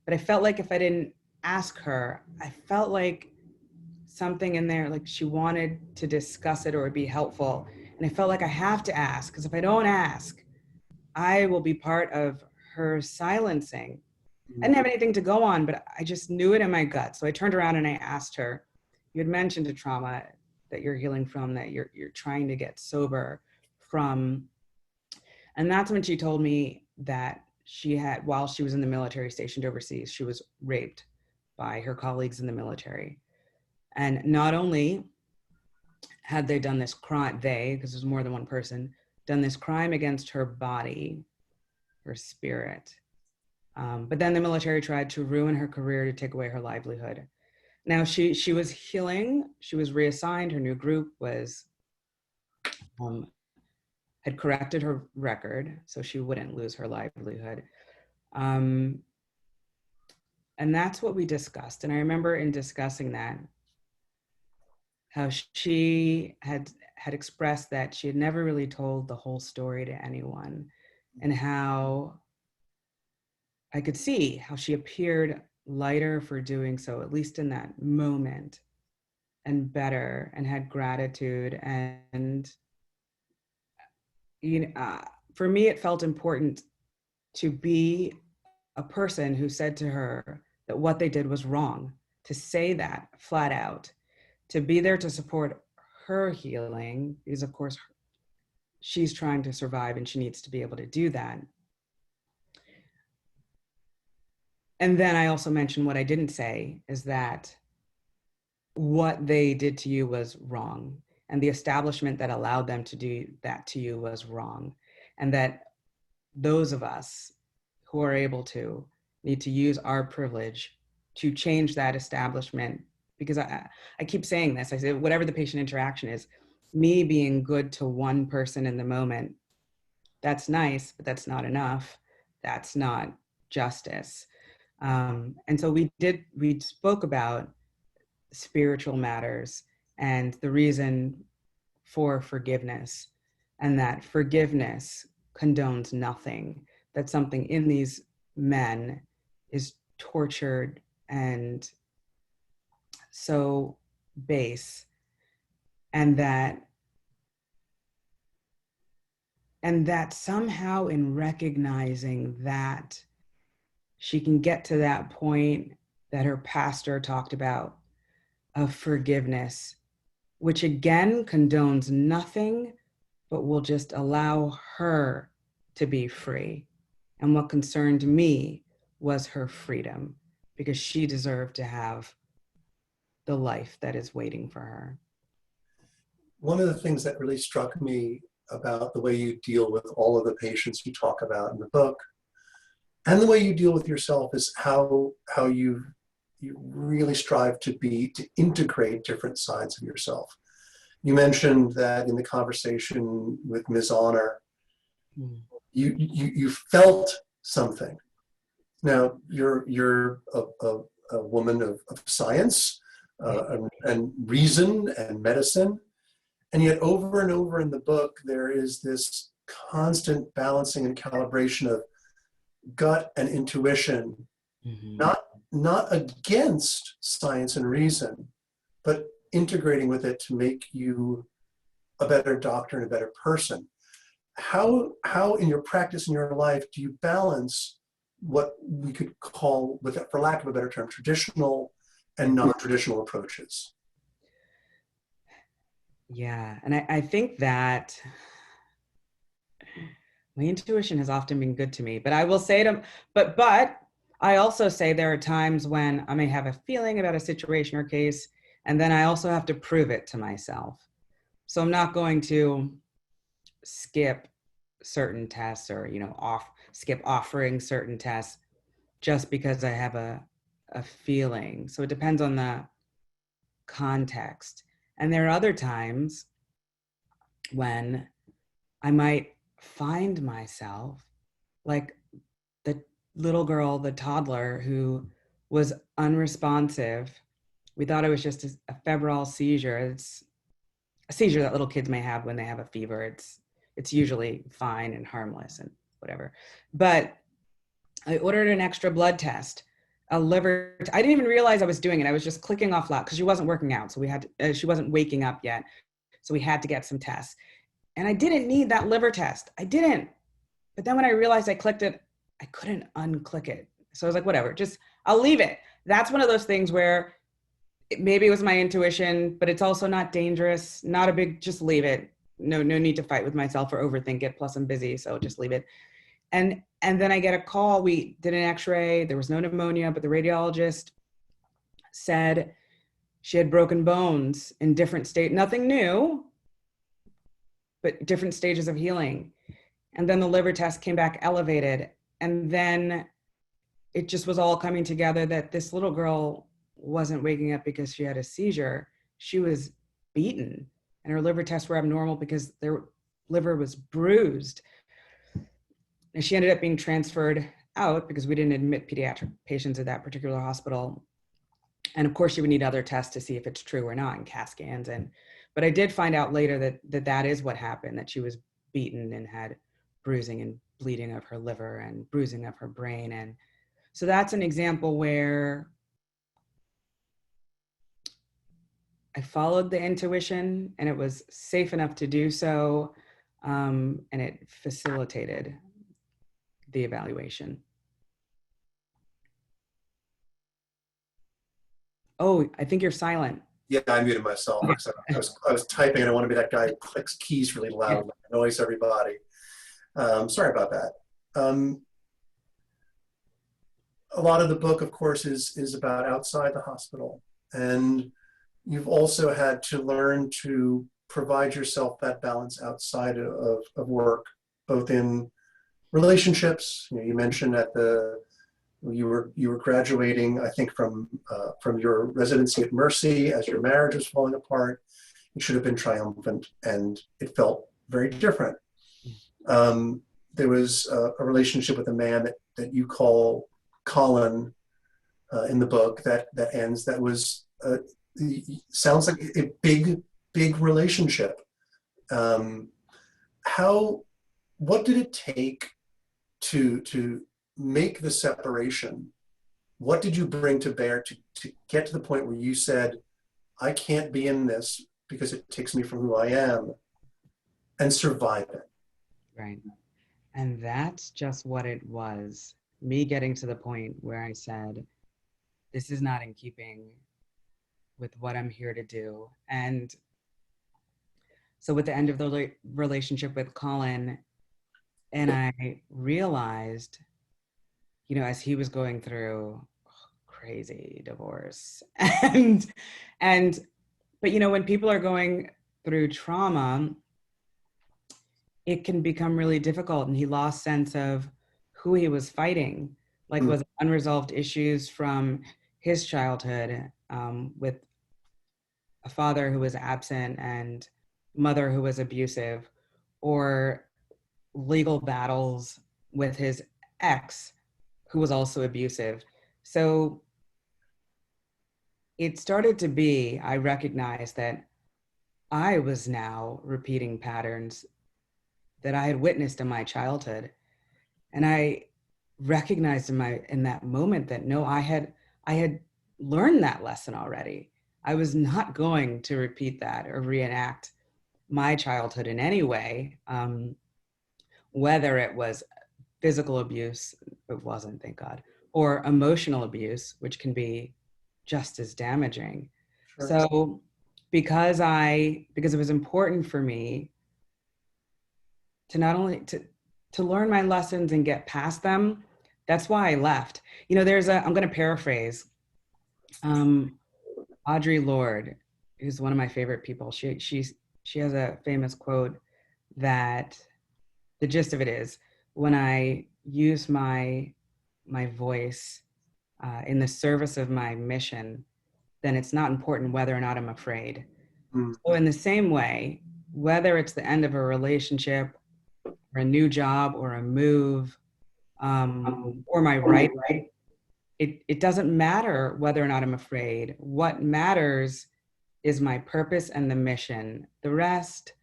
C: But I felt like if I didn't ask her, I felt like something in there, like she wanted to discuss it or it'd be helpful. And I felt like I have to ask, because if I don't ask, I will be part of her silencing. I didn't have anything to go on, but I just knew it in my gut. So I turned around and I asked her, you had mentioned a trauma that you're healing from, that you're trying to get sober from. And that's when she told me that she had, while she was in the military stationed overseas, she was raped by her colleagues in the military. And not only had they done this crime, because there's more than one person, done this crime against her body, her spirit, but then the military tried to ruin her career to take away her livelihood. Now she was healing, she was reassigned, her new group was, had corrected her record so she wouldn't lose her livelihood. And that's what we discussed. And I remember in discussing that, how she had expressed that she had never really told the whole story to anyone, and how I could see how she appeared lighter for doing so, at least in that moment, and better, and had gratitude. And for me, it felt important to be a person who said to her that what they did was wrong, to say that flat out, to be there to support her healing, because of course she's trying to survive and she needs to be able to do that. And then I also mentioned what I didn't say is that what they did to you was wrong, and the establishment that allowed them to do that to you was wrong, and that those of us who are able to need to use our privilege to change that establishment. Because I keep saying this, I say whatever the patient interaction is, me being good to one person in the moment, that's nice, but that's not enough. That's not justice. And so we spoke about spiritual matters and the reason for forgiveness, and that forgiveness condones nothing, that something in these men is tortured and so base, and that somehow in recognizing that, she can get to that point that her pastor talked about of forgiveness, which again condones nothing, but will just allow her to be free. And what concerned me was her freedom, because she deserved to have the life that is waiting for her.
D: One of the things that really struck me about the way you deal with all of the patients you talk about in the book, and the way you deal with yourself, is how you really strive to integrate different sides of yourself. You mentioned that in the conversation with Ms. Honor, you felt something. Now you're a woman of science and reason and medicine, and yet over and over in the book there is this constant balancing and calibration of gut and intuition, not not against science and reason, but integrating with it to make you a better doctor and a better person. How in your practice in your life do you balance what we could call, for lack of a better term, traditional and non-traditional approaches?
C: Yeah, and I think that my intuition has often been good to me, but I will say to, but I also say there are times when I may have a feeling about a situation or case, and then I also have to prove it to myself. So I'm not going to skip certain tests or, skip offering certain tests just because I have a feeling. So it depends on the context. And there are other times when I might find myself like the little girl, the toddler who was unresponsive. We thought it was just a febrile seizure. It's a seizure that little kids may have when they have a fever. It's usually fine and harmless and whatever. But I ordered an extra blood test, a liver. I didn't even realize I was doing it. I was just clicking off loud because she wasn't working out. So she wasn't waking up yet. So we had to get some tests. And I didn't need that liver test. I didn't. But then when I realized I clicked it, I couldn't unclick it. So I was like, whatever, I'll leave it. That's one of those things where maybe it was my intuition, but it's also not dangerous, not a big, just leave it. No need to fight with myself or overthink it. Plus I'm busy, so just leave it. And then I get a call. We did an x-ray. There was no pneumonia, but the radiologist said she had broken bones in different states, nothing new, but different stages of healing. And then the liver test came back elevated. And then it just was all coming together that this little girl wasn't waking up because she had a seizure. She was beaten and her liver tests were abnormal because their liver was bruised. And she ended up being transferred out because we didn't admit pediatric patients at that particular hospital. And of course she would need other tests to see if it's true or not, and CAT scans. But I did find out later that is what happened, that she was beaten and had bruising and bleeding of her liver and bruising of her brain. And so that's an example where I followed the intuition and it was safe enough to do so. And it facilitated the evaluation. Oh, I think you're silent.
D: Yeah, I muted myself. I was typing and I want to be that guy who clicks keys really loud, annoys everybody. Sorry about that. A lot of the book, of course, is about outside the hospital. And you've also had to learn to provide yourself that balance outside of work, both in relationships. You mentioned you were graduating, I think, from your residency at Mercy as your marriage was falling apart. It should have been triumphant, and it felt very different. There was a relationship with a man that you call Colin in the book that ends. That was sounds like a big relationship. What did it take to make the separation? What did you bring to bear to get to the point where you said, I can't be in this because it takes me from who I am, and survive it?
C: Right. And that's just what it was. Me getting to the point where I said, this is not in keeping with what I'm here to do. And so with the end of the relationship with Colin, and I realized, as he was going through crazy divorce but when people are going through trauma, it can become really difficult. And he lost sense of who he was fighting, was unresolved issues from his childhood, with a father who was absent and mother who was abusive, or legal battles with his ex who was also abusive. So it started to be, I recognized that I was now repeating patterns that I had witnessed in my childhood. And I recognized in that moment that no, I I had learned that lesson already. I was not going to repeat that or reenact my childhood in any way, whether it was physical abuse, it wasn't, thank God, or emotional abuse, which can be just as damaging.
D: Sure.
C: So because it was important for me to not only to learn my lessons and get past them, that's why I left. You know, I'm going to paraphrase, Audre Lorde, who's one of my favorite people. She has a famous quote that the gist of it is, when I use my voice in the service of my mission, then it's not important whether or not I'm afraid. So in the same way, whether it's the end of a relationship or a new job or a move or my writing, it doesn't matter whether or not I'm afraid. What matters is my purpose and the mission. The rest,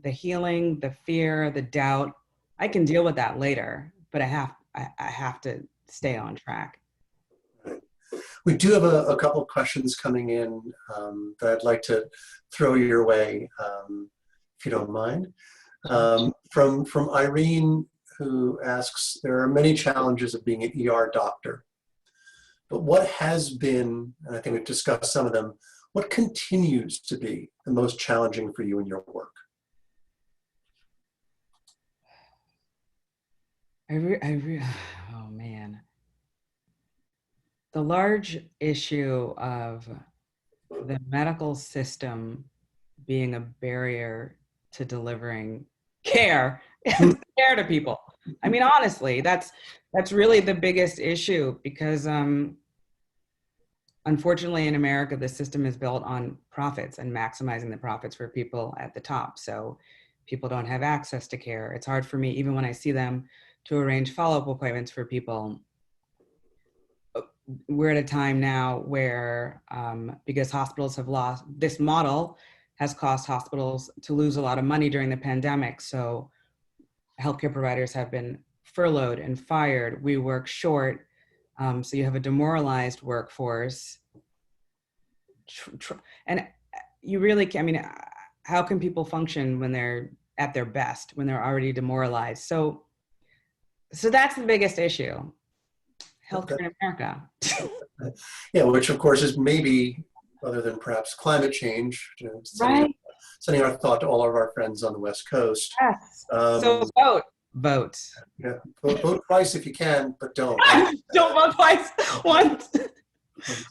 C: the healing, the fear, the doubt, I can deal with that later, but I have to stay on track.
D: We do have a couple of questions coming in that I'd like to throw your way, if you don't mind. From Irene, who asks, there are many challenges of being an ER doctor, but what has been, and I think we've discussed some of them, what continues to be the most challenging for you in your work?
C: Oh man. The large issue of the medical system being a barrier to delivering care to people. I mean, honestly, that's really the biggest issue, because unfortunately in America, the system is built on profits and maximizing the profits for people at the top. So people don't have access to care. It's hard for me, even when I see them, to arrange follow-up appointments for people. We're at a time now where, because hospitals have lost, this model has caused hospitals to lose a lot of money during the pandemic. So healthcare providers have been furloughed and fired. We work short. So you have a demoralized workforce. And you really can't, I mean, how can people function when they're at their best, when they're already demoralized? So that's the biggest issue. Healthcare in America.
D: Yeah, which of course is maybe, other than perhaps climate change,
C: Right.
D: sending our thought to all of our friends on the West Coast.
C: Yes. So vote.
D: Yeah, vote twice if you can, but don't.
C: Don't vote twice. Once.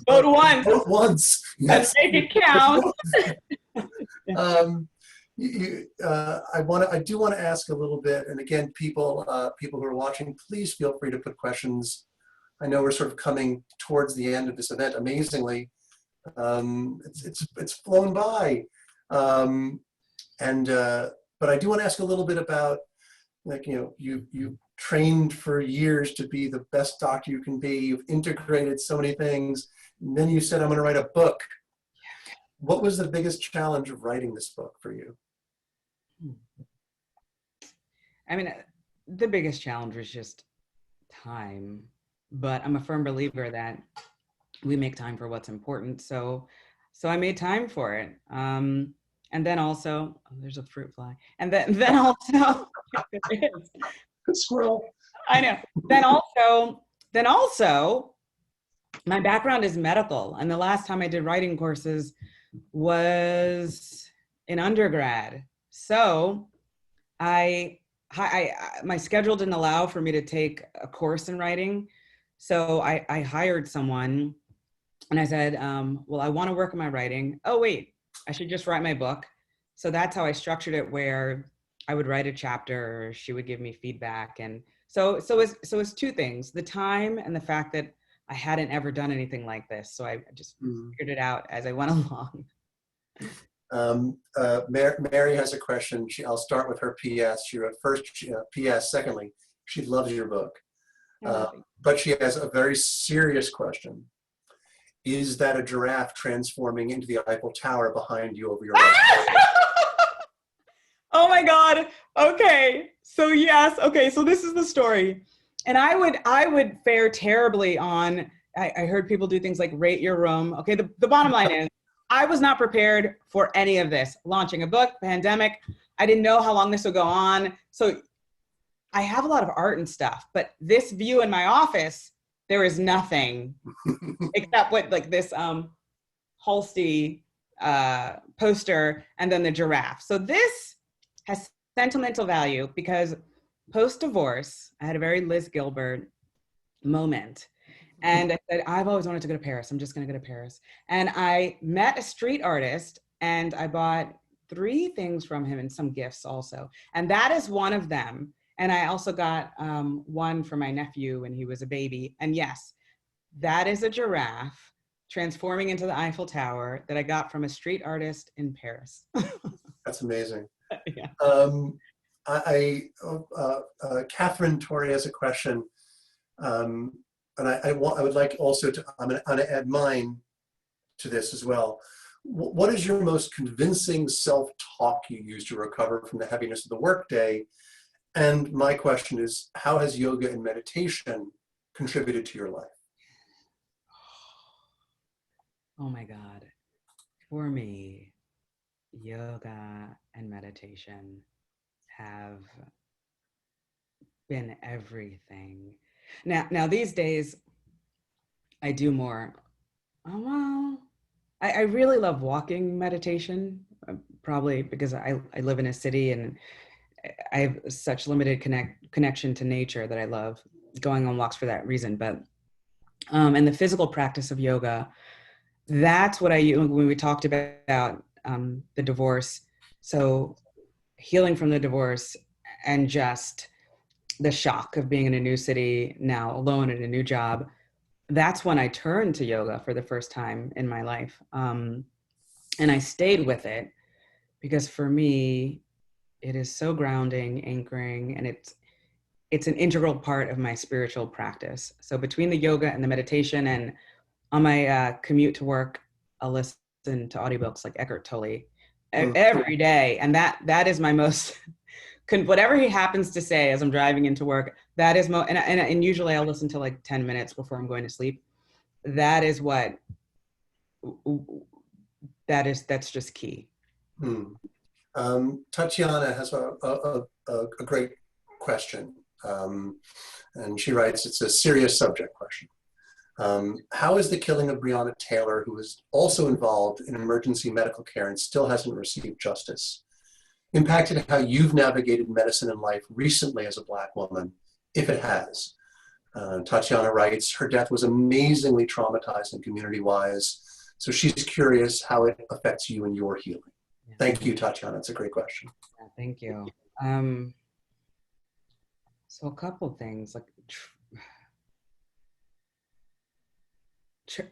C: Vote once.
D: Vote once. Yes.
C: And make it count.
D: I do want to ask a little bit, and again, people who are watching, please feel free to put questions. I know we're sort of coming towards the end of this event. Amazingly, it's flown by, but I do want to ask a little bit about, like, you trained for years to be the best doctor you can be. You've integrated so many things, and then you said, "I'm going to write a book." What was the biggest challenge of writing this book for you?
C: I mean, the biggest challenge was just time. But I'm a firm believer that we make time for what's important. So I made time for it. And then also, there's a fruit fly. And then also,
D: Squirrel.
C: I know. Then also, my background is medical. And the last time I did writing courses was in undergrad. So my schedule didn't allow for me to take a course in writing. So I hired someone and I said, well, I want to work on my writing. Oh, wait, I should just write my book. So that's how I structured it, where I would write a chapter, she would give me feedback. And so it's two things, the time and the fact that I hadn't ever done anything like this. So I just figured it out as I went along.
D: Mary has a question. I'll start with her PS. She wrote first, PS. Secondly, she loves your book. But she has a very serious question. Is that a giraffe transforming into the Eiffel Tower behind you over your right?
C: Oh my God. Okay. So yes. Okay. So this is the story. And I would fare terribly on I heard people do things like rate your room. Okay, the bottom line is I was not prepared for any of this. Launching a book, pandemic, I didn't know how long this would go on. So I have a lot of art and stuff, but this view in my office, there is nothing except what like this Halsey poster and then the giraffe. So this has sentimental value because post-divorce, I had a very Liz Gilbert moment. And I said, I've always wanted to go to Paris. I'm just going to go to Paris. And I met a street artist and I bought 3 things from him and some gifts also. And that is one of them. And I also got one for my nephew when he was a baby. And yes, that is a giraffe transforming into the Eiffel Tower that I got from a street artist in Paris.
D: That's amazing.
C: Yeah.
D: Catherine Torrey has a question. And I would like also to, I'm going to add mine to this as well. What is your most convincing self-talk you use to recover from the heaviness of the workday? And my question is, how has yoga and meditation contributed to your life?
C: Oh my God. For me, yoga and meditation have been everything. Now these days, I do more. Oh, well, I really love walking meditation, probably because I live in a city and I have such limited connection to nature that I love going on walks for that reason. But and the physical practice of yoga, that's what I use when we talked about the divorce. So healing from the divorce and just the shock of being in a new city now alone in a new job. That's when I turned to yoga for the first time in my life. And I stayed with it because for me, it is so grounding, anchoring, and it's an integral part of my spiritual practice. So between the yoga and the meditation and on my commute to work, I'll listen to audiobooks like Eckhart Tolle every day. And that is my most, whatever he happens to say as I'm driving into work, that is and usually I'll listen to like 10 minutes before I'm going to sleep. That is that's just key.
D: Tatiana has a great question. And she writes, it's a serious subject question. How is the killing of Breonna Taylor, who was also involved in emergency medical care and still hasn't received justice, impacted how you've navigated medicine and life recently as a Black woman, if it has? Tatiana writes, her death was amazingly traumatizing community-wise, so she's curious how it affects you and your healing.
C: Yeah.
D: Thank you, Tatiana. It's a great question.
C: Yeah, thank you. So a couple things, like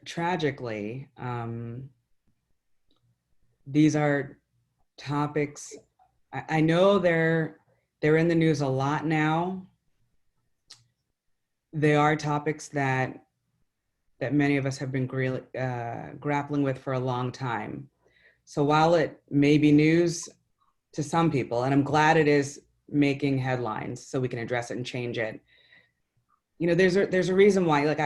C: tragically, these are topics, I know they're in the news a lot now. They are topics that many of us have been grappling with for a long time. So while it may be news to some people, and I'm glad it is making headlines so we can address it and change it, you know, there's a reason why, like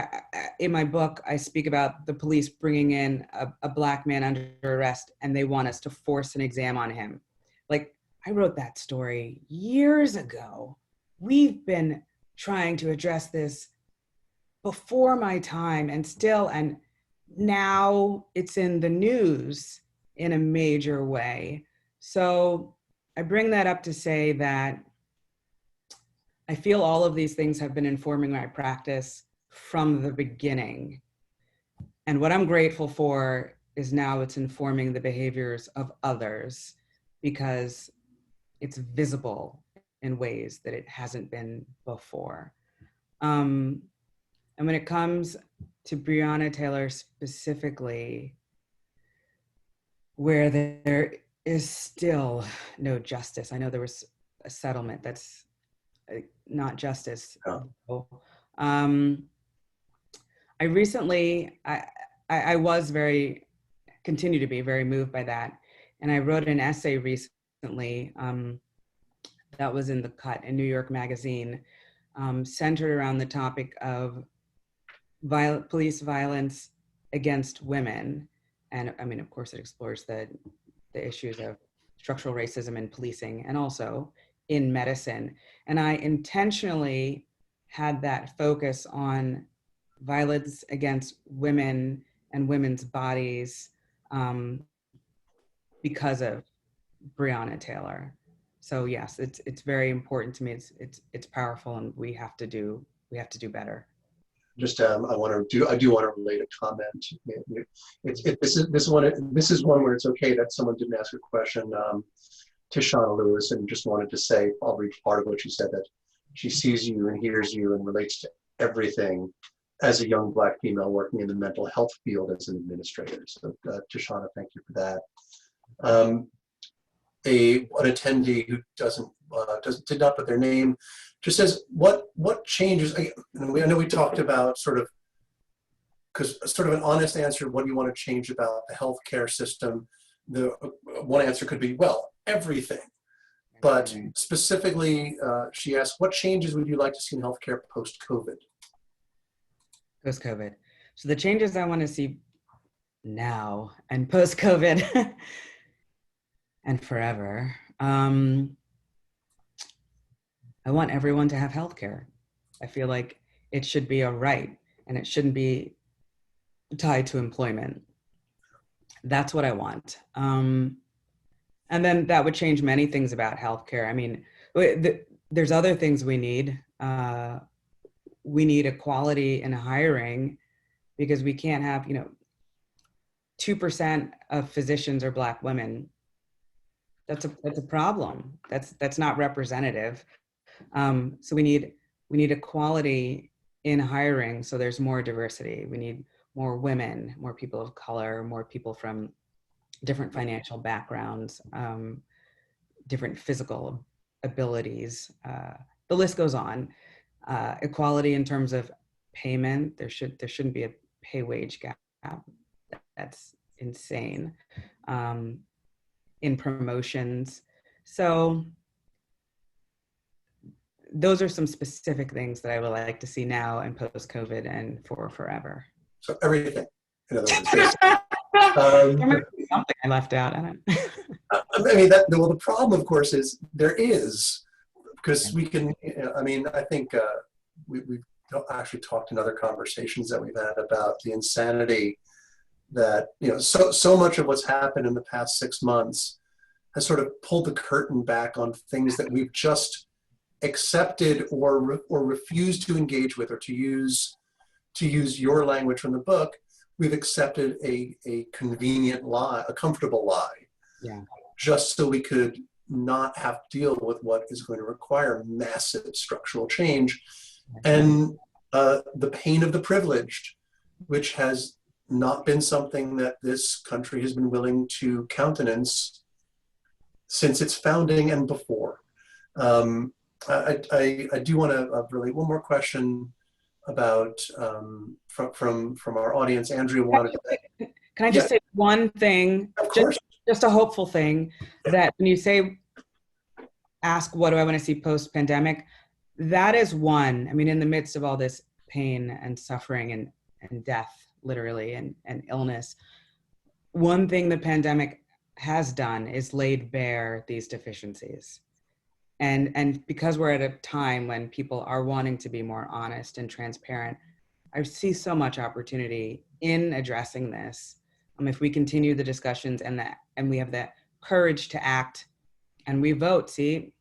C: in my book, I speak about the police bringing in a Black man under arrest and they want us to force an exam on him. Like, I wrote that story years ago. We've been trying to address this before my time and now it's in the news in a major way. So I bring that up to say that I feel all of these things have been informing my practice from the beginning. And what I'm grateful for is now it's informing the behaviors of others because it's visible in ways that it hasn't been before. And when it comes to Breonna Taylor specifically, where there is still no justice. I know there was a settlement that's not justice.
D: Yeah.
C: I recently, I was continue to be very moved by that. And I wrote an essay recently that was in The Cut in New York Magazine, centered around the topic of police violence against women. And I mean, of course, it explores the issues of structural racism in policing and also in medicine. And I intentionally had that focus on violence against women and women's bodies because of Breonna Taylor. So yes, it's very important to me. It's powerful, and we have to do better.
B: Just I do want to relate a comment. This is one where it's okay that someone didn't ask a question. Tishana Lewis, and just wanted to say, I'll read part of what she said, that she sees you and hears you and relates to everything as a young Black female working in the mental health field as an administrator. So Tishana, thank you for that. An attendee who did not put their name just says, what changes, I know we talked about sort of an honest answer, what do you want to change about the healthcare system? The one answer could be, well, everything. But specifically, she asked, what changes would you like to see in healthcare post-COVID?
C: Post-COVID. So the changes I want to see now and post-COVID and forever, I want everyone to have healthcare. I feel like it should be a right, and it shouldn't be tied to employment. That's what I want. And then that would change many things about healthcare. I mean, there's other things we need. We need equality in hiring, because we can't have, 2% of physicians are Black women. That's a problem. That's not representative. So we need equality in hiring, so there's more diversity. We need more women, more people of color, more people from different financial backgrounds, different physical abilities. The list goes on. Equality in terms of payment. There shouldn't be a pay wage gap. That's insane. In promotions. So those are some specific things that I would like to see now and post-COVID and for forever.
B: So everything, in other words.
C: There might be something I left out. I don't.
B: I mean, the problem, of course, is there is, because we can. I mean, I think we've actually talked in other conversations that we've had about the insanity that so much of what's happened in the past 6 months has sort of pulled the curtain back on things that we've just accepted or refused to engage with, or to use your language from the book. We've accepted a convenient lie, a comfortable lie, just so we could not have to deal with what is going to require massive structural change, and the pain of the privileged, which has not been something that this country has been willing to countenance since its founding and before. I do want to relate one more question about from our audience. Andrea wanted.
C: Can I just say one thing?
B: Of course.
C: Just a hopeful thing, that when you say, ask what do I want to see post-pandemic, that is one. I mean, in the midst of all this pain and suffering and death, literally, and illness, one thing the pandemic has done is laid bare these deficiencies. And because we're at a time when people are wanting to be more honest and transparent, I see so much opportunity in addressing this. If we continue the discussions and we have the courage to act and we vote, see,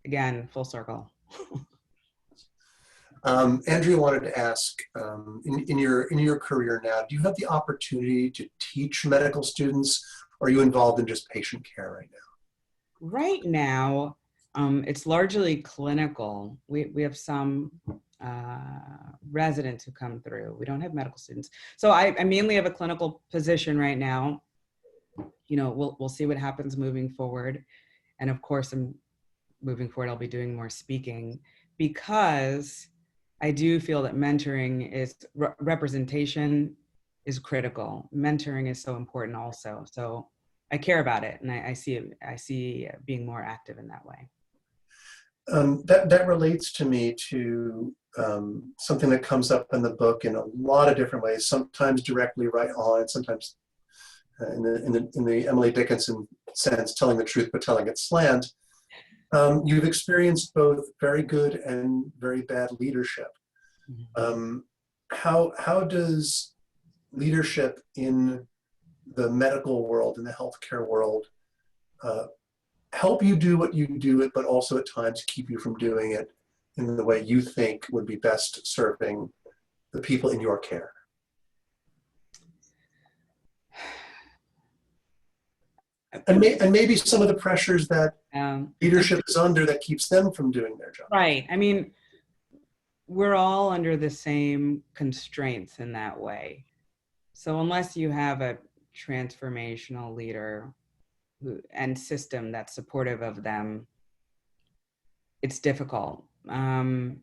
C: again, full circle.
B: Andrea wanted to ask, in your career now, do you have the opportunity to teach medical students, or are you involved in just patient care right now?
C: Right now, it's largely clinical. We have some residents who come through. We don't have medical students. So I mainly have a clinical position right now. We'll see what happens moving forward. And of course, moving forward, I'll be doing more speaking, because I do feel that mentoring is, representation is critical. Mentoring is so important also. So I care about it, and I see being more active in that way.
B: That relates to me to
D: something that comes up in the book in a lot of different ways, sometimes directly right on, sometimes in the Emily Dickinson sense, telling the truth but telling it slant. You've experienced both very good and very bad leadership. How does leadership in the medical world, in the healthcare world, help you do what you do, but also at times keep you from doing it in the way you think would be best serving the people in your care? And maybe some of the pressures that leadership is under that keeps them from doing their job.
C: Right. I mean, we're all under the same constraints in that way. So unless you have a transformational leader and system that's supportive of them, it's difficult. I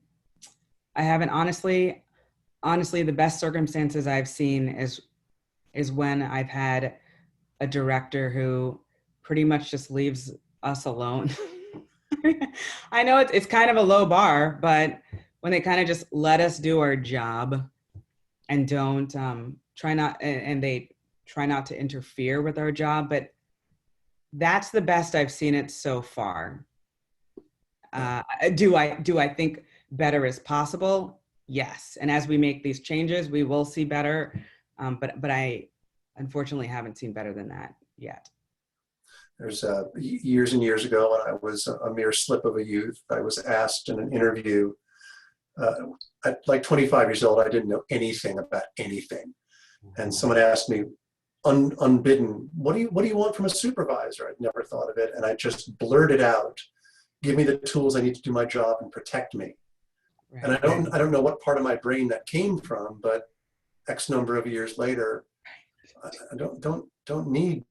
C: haven't honestly, the best circumstances I've seen is when I've had a director who pretty much just leaves us alone. I know it's kind of a low bar, but when they kind of just let us do our job and don't they try not to interfere with our job, but that's the best I've seen it so far. Do I think better is possible? Yes. And as we make these changes, we will see better. But I unfortunately haven't seen better than that yet.
D: There's years and years ago when I was a mere slip of a youth, I was asked in an interview, at like 25 years old, I didn't know anything about anything. And someone asked me, unbidden, what do you want from a supervisor? I'd never thought of it. And I just blurted out, give me the tools I need to do my job and protect me. Right. And I don't know what part of my brain that came from, but X number of years later, I don't need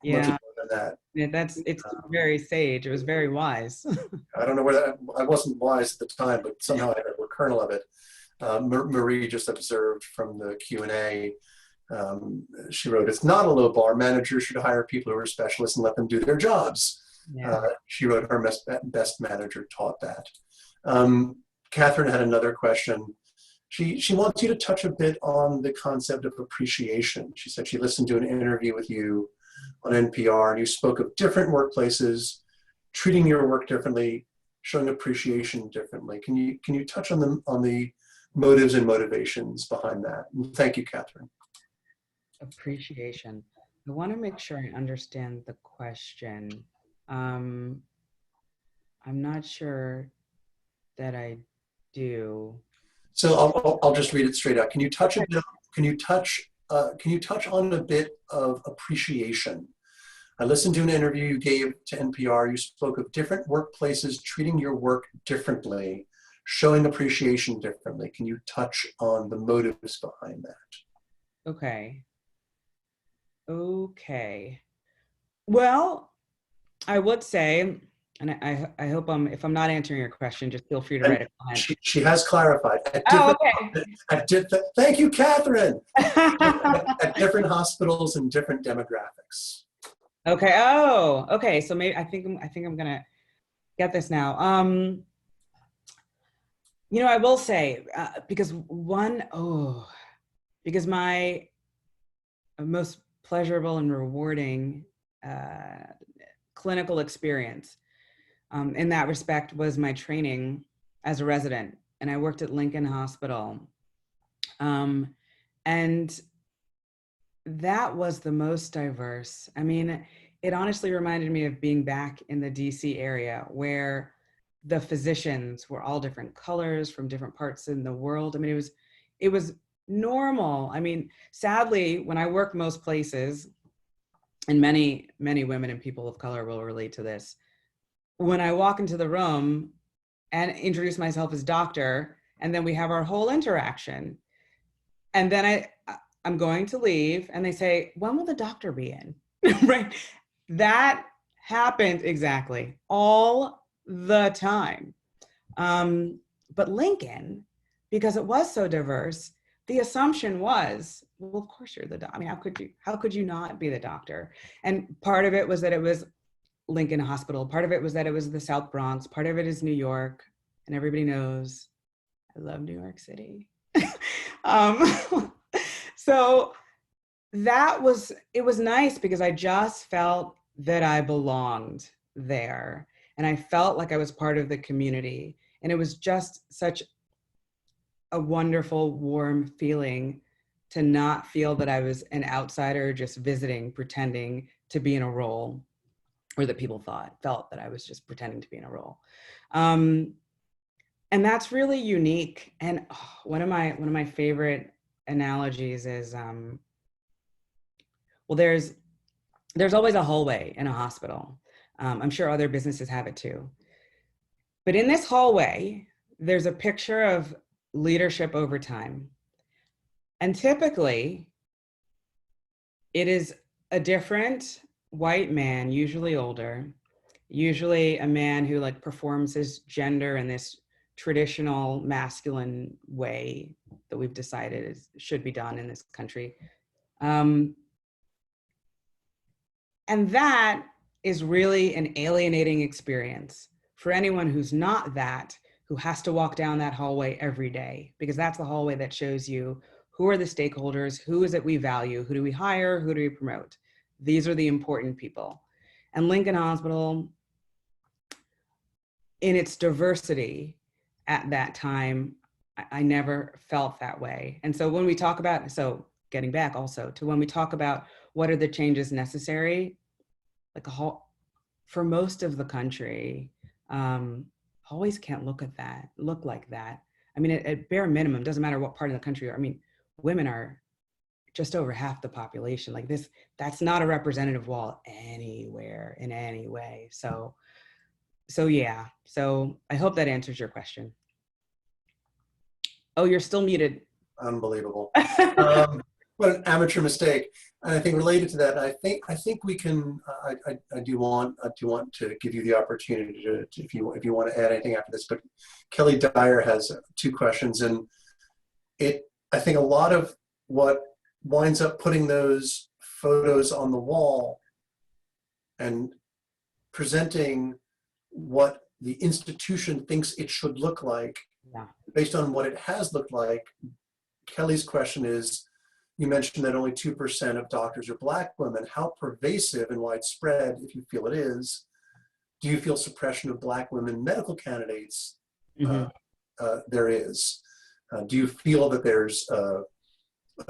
D: much more than that.
C: Yeah, it's very sage. It was very wise.
D: I don't know where I wasn't wise at the time, but somehow I had a kernel of it. Marie just observed from the Q&A, she wrote, it's not a low bar. Managers should hire people who are specialists and let them do their jobs. Yeah. She wrote, her best manager taught that. Catherine had another question. She wants you to touch a bit on the concept of appreciation. She said she listened to an interview with you on NPR and you spoke of different workplaces, treating your work differently, showing appreciation differently. Can you touch on the motives and motivations behind that? And thank you, Catherine.
C: Appreciation. I want to make sure I understand the question. I'm not sure that I do.
D: So I'll just read it straight out. Can you touch on a bit of appreciation? I listened to an interview you gave to NPR. You spoke of different workplaces treating your work differently, showing appreciation differently. Can you touch on the motives behind that?
C: Okay. Well, I would say, and I hope if I'm not answering your question, just feel free to write a comment.
D: She has clarified.
C: Okay.
D: Thank you, Catherine. at different hospitals and different demographics.
C: Okay. Oh, okay. So maybe I think I'm gonna get this now. I will say because my most pleasurable and rewarding clinical experience in that respect was my training as a resident, and I worked at Lincoln Hospital, and that was the most diverse. I mean, it honestly reminded me of being back in the DC area where the physicians were all different colors from different parts in the world. I mean, it was normal. I mean, sadly, when I work most places, and many women and people of color will relate to this, when I walk into the room and introduce myself as doctor, and then we have our whole interaction, and then I'm going to leave, and they say, when will the doctor be in? Right? That happens exactly all the time. But Lincoln, because it was so diverse, the assumption was, well, of course you're the doctor. I mean, how could you not be the doctor? And part of it was that it was Lincoln Hospital. Part of it was that it was the South Bronx. Part of it is New York, and everybody knows love New York City. um, so it was nice because I just felt that I belonged there. And I felt like I was part of the community. And it was just such a wonderful, warm feeling to not feel that I was an outsider just visiting, pretending to be in a role, or that people felt that I was just pretending to be in a role. And that's really unique. And one of my favorite analogies is, well, there's always a hallway in a hospital. I'm sure other businesses have it too. But in this hallway, there's a picture of leadership over time. And typically, it is a different white man, usually older, usually a man who like performs his gender in this traditional masculine way that we've decided should be done in this country. And that is really an alienating experience for anyone who's not that, who has to walk down that hallway every day, because that's the hallway that shows you who are the stakeholders, who is it we value, who do we hire, who do we promote? These are the important people. And Lincoln Hospital, in its diversity at that time, I never felt that way. And so when we talk about, so getting back also to when we talk about what are the changes necessary, like for most of the country, hallways can't look like that. I mean, at bare minimum, doesn't matter what part of the country you're, I mean, women are just over half the population. Like this, that's not a representative wall anywhere in any way. So yeah, so I hope that answers your question. Oh, you're still muted.
D: Unbelievable. What an amateur mistake. And I think related to that, I think we can. I do want to give you the opportunity to if you want to add anything after this. But Kelly Dyer has 2 questions, and I think a lot of what winds up putting those photos on the wall and presenting what the institution thinks it should look like, based on what it has looked like. Kelly's question is, you mentioned that only 2% of doctors are Black women. How pervasive and widespread, if you feel it is, do you feel suppression of Black women medical candidates there is? Do you feel that there's a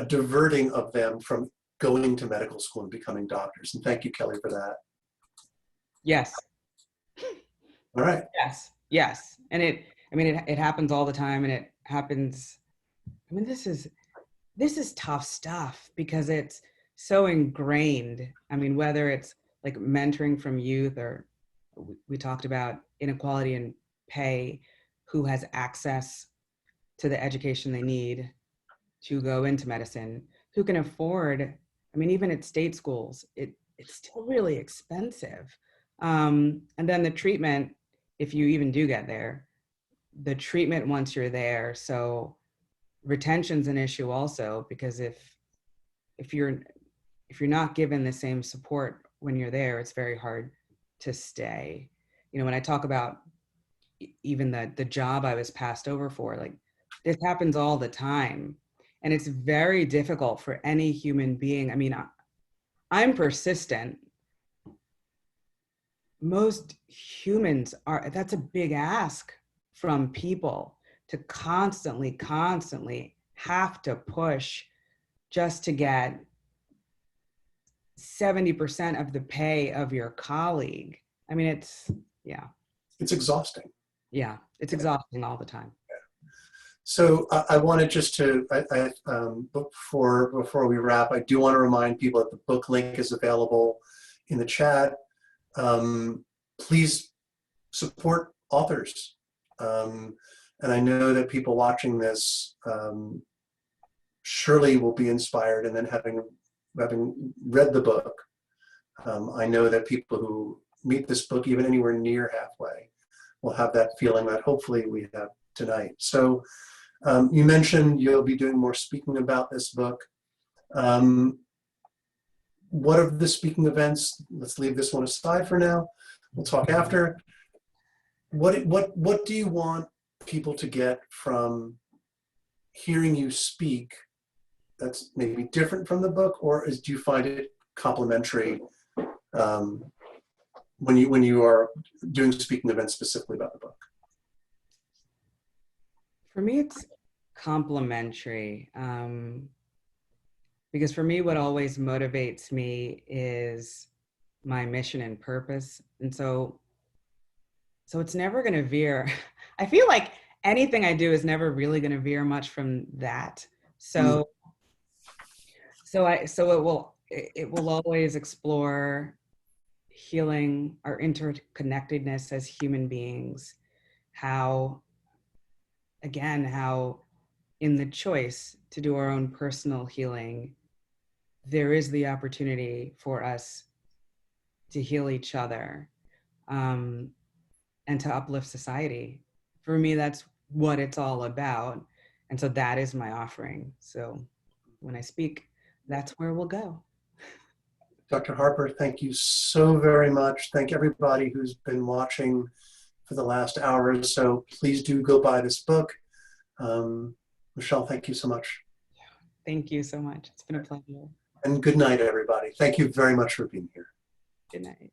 D: diverting of them from going to medical school and becoming doctors? And thank you, Kelly, for that.
C: Yes.
D: All right.
C: Yes. And it happens all the time, and it happens, I mean, this is tough stuff because it's so ingrained. I mean, whether it's like mentoring from youth, or we talked about inequality in pay, who has access to the education they need to go into medicine, who can afford, I mean, even at state schools, it's still really expensive. And then the treatment, if you even do get there, the treatment once you're there. So retention's an issue also, because if you're not given the same support when you're there, it's very hard to stay. You know, when I talk about even the job I was passed over for, like this happens all the time, and it's very difficult for any human being. I mean, I'm persistent. Most humans are, that's a big ask from people, to constantly have to push just to get 70% of the pay of your colleague. I mean, it's
D: exhausting.
C: Yeah, it's exhausting all the time.
D: So I wanted just to, before we wrap, I do want to remind people that the book link is available in the chat. Please support authors. And I know that people watching this surely will be inspired, and then having read the book, I know that people who meet this book even anywhere near halfway will have that feeling that hopefully we have tonight. So you mentioned you'll be doing more speaking about this book. What are the speaking events? Let's leave this one aside for now. We'll talk after. What do you want people to get from hearing you speak that's maybe different from the book, or do you find it complementary when you are doing speaking events specifically about the book?
C: For me, it's complementary. Because for me, what always motivates me is my mission and purpose. And so it's never going to veer. I feel like anything I do is never really going to veer much from that. So it will always explore healing, our interconnectedness as human beings, how in the choice to do our own personal healing, there is the opportunity for us to heal each other, and to uplift society. For me, that's what it's all about. And so that is my offering. So when I speak, that's where we'll go.
D: Dr. Harper, thank you so very much. Thank everybody who's been watching for the last hour or so. Please do go buy this book. Michele, thank you so much.
C: Thank you so much. It's been a pleasure.
D: And good night, everybody. Thank you very much for being here.
C: Good night.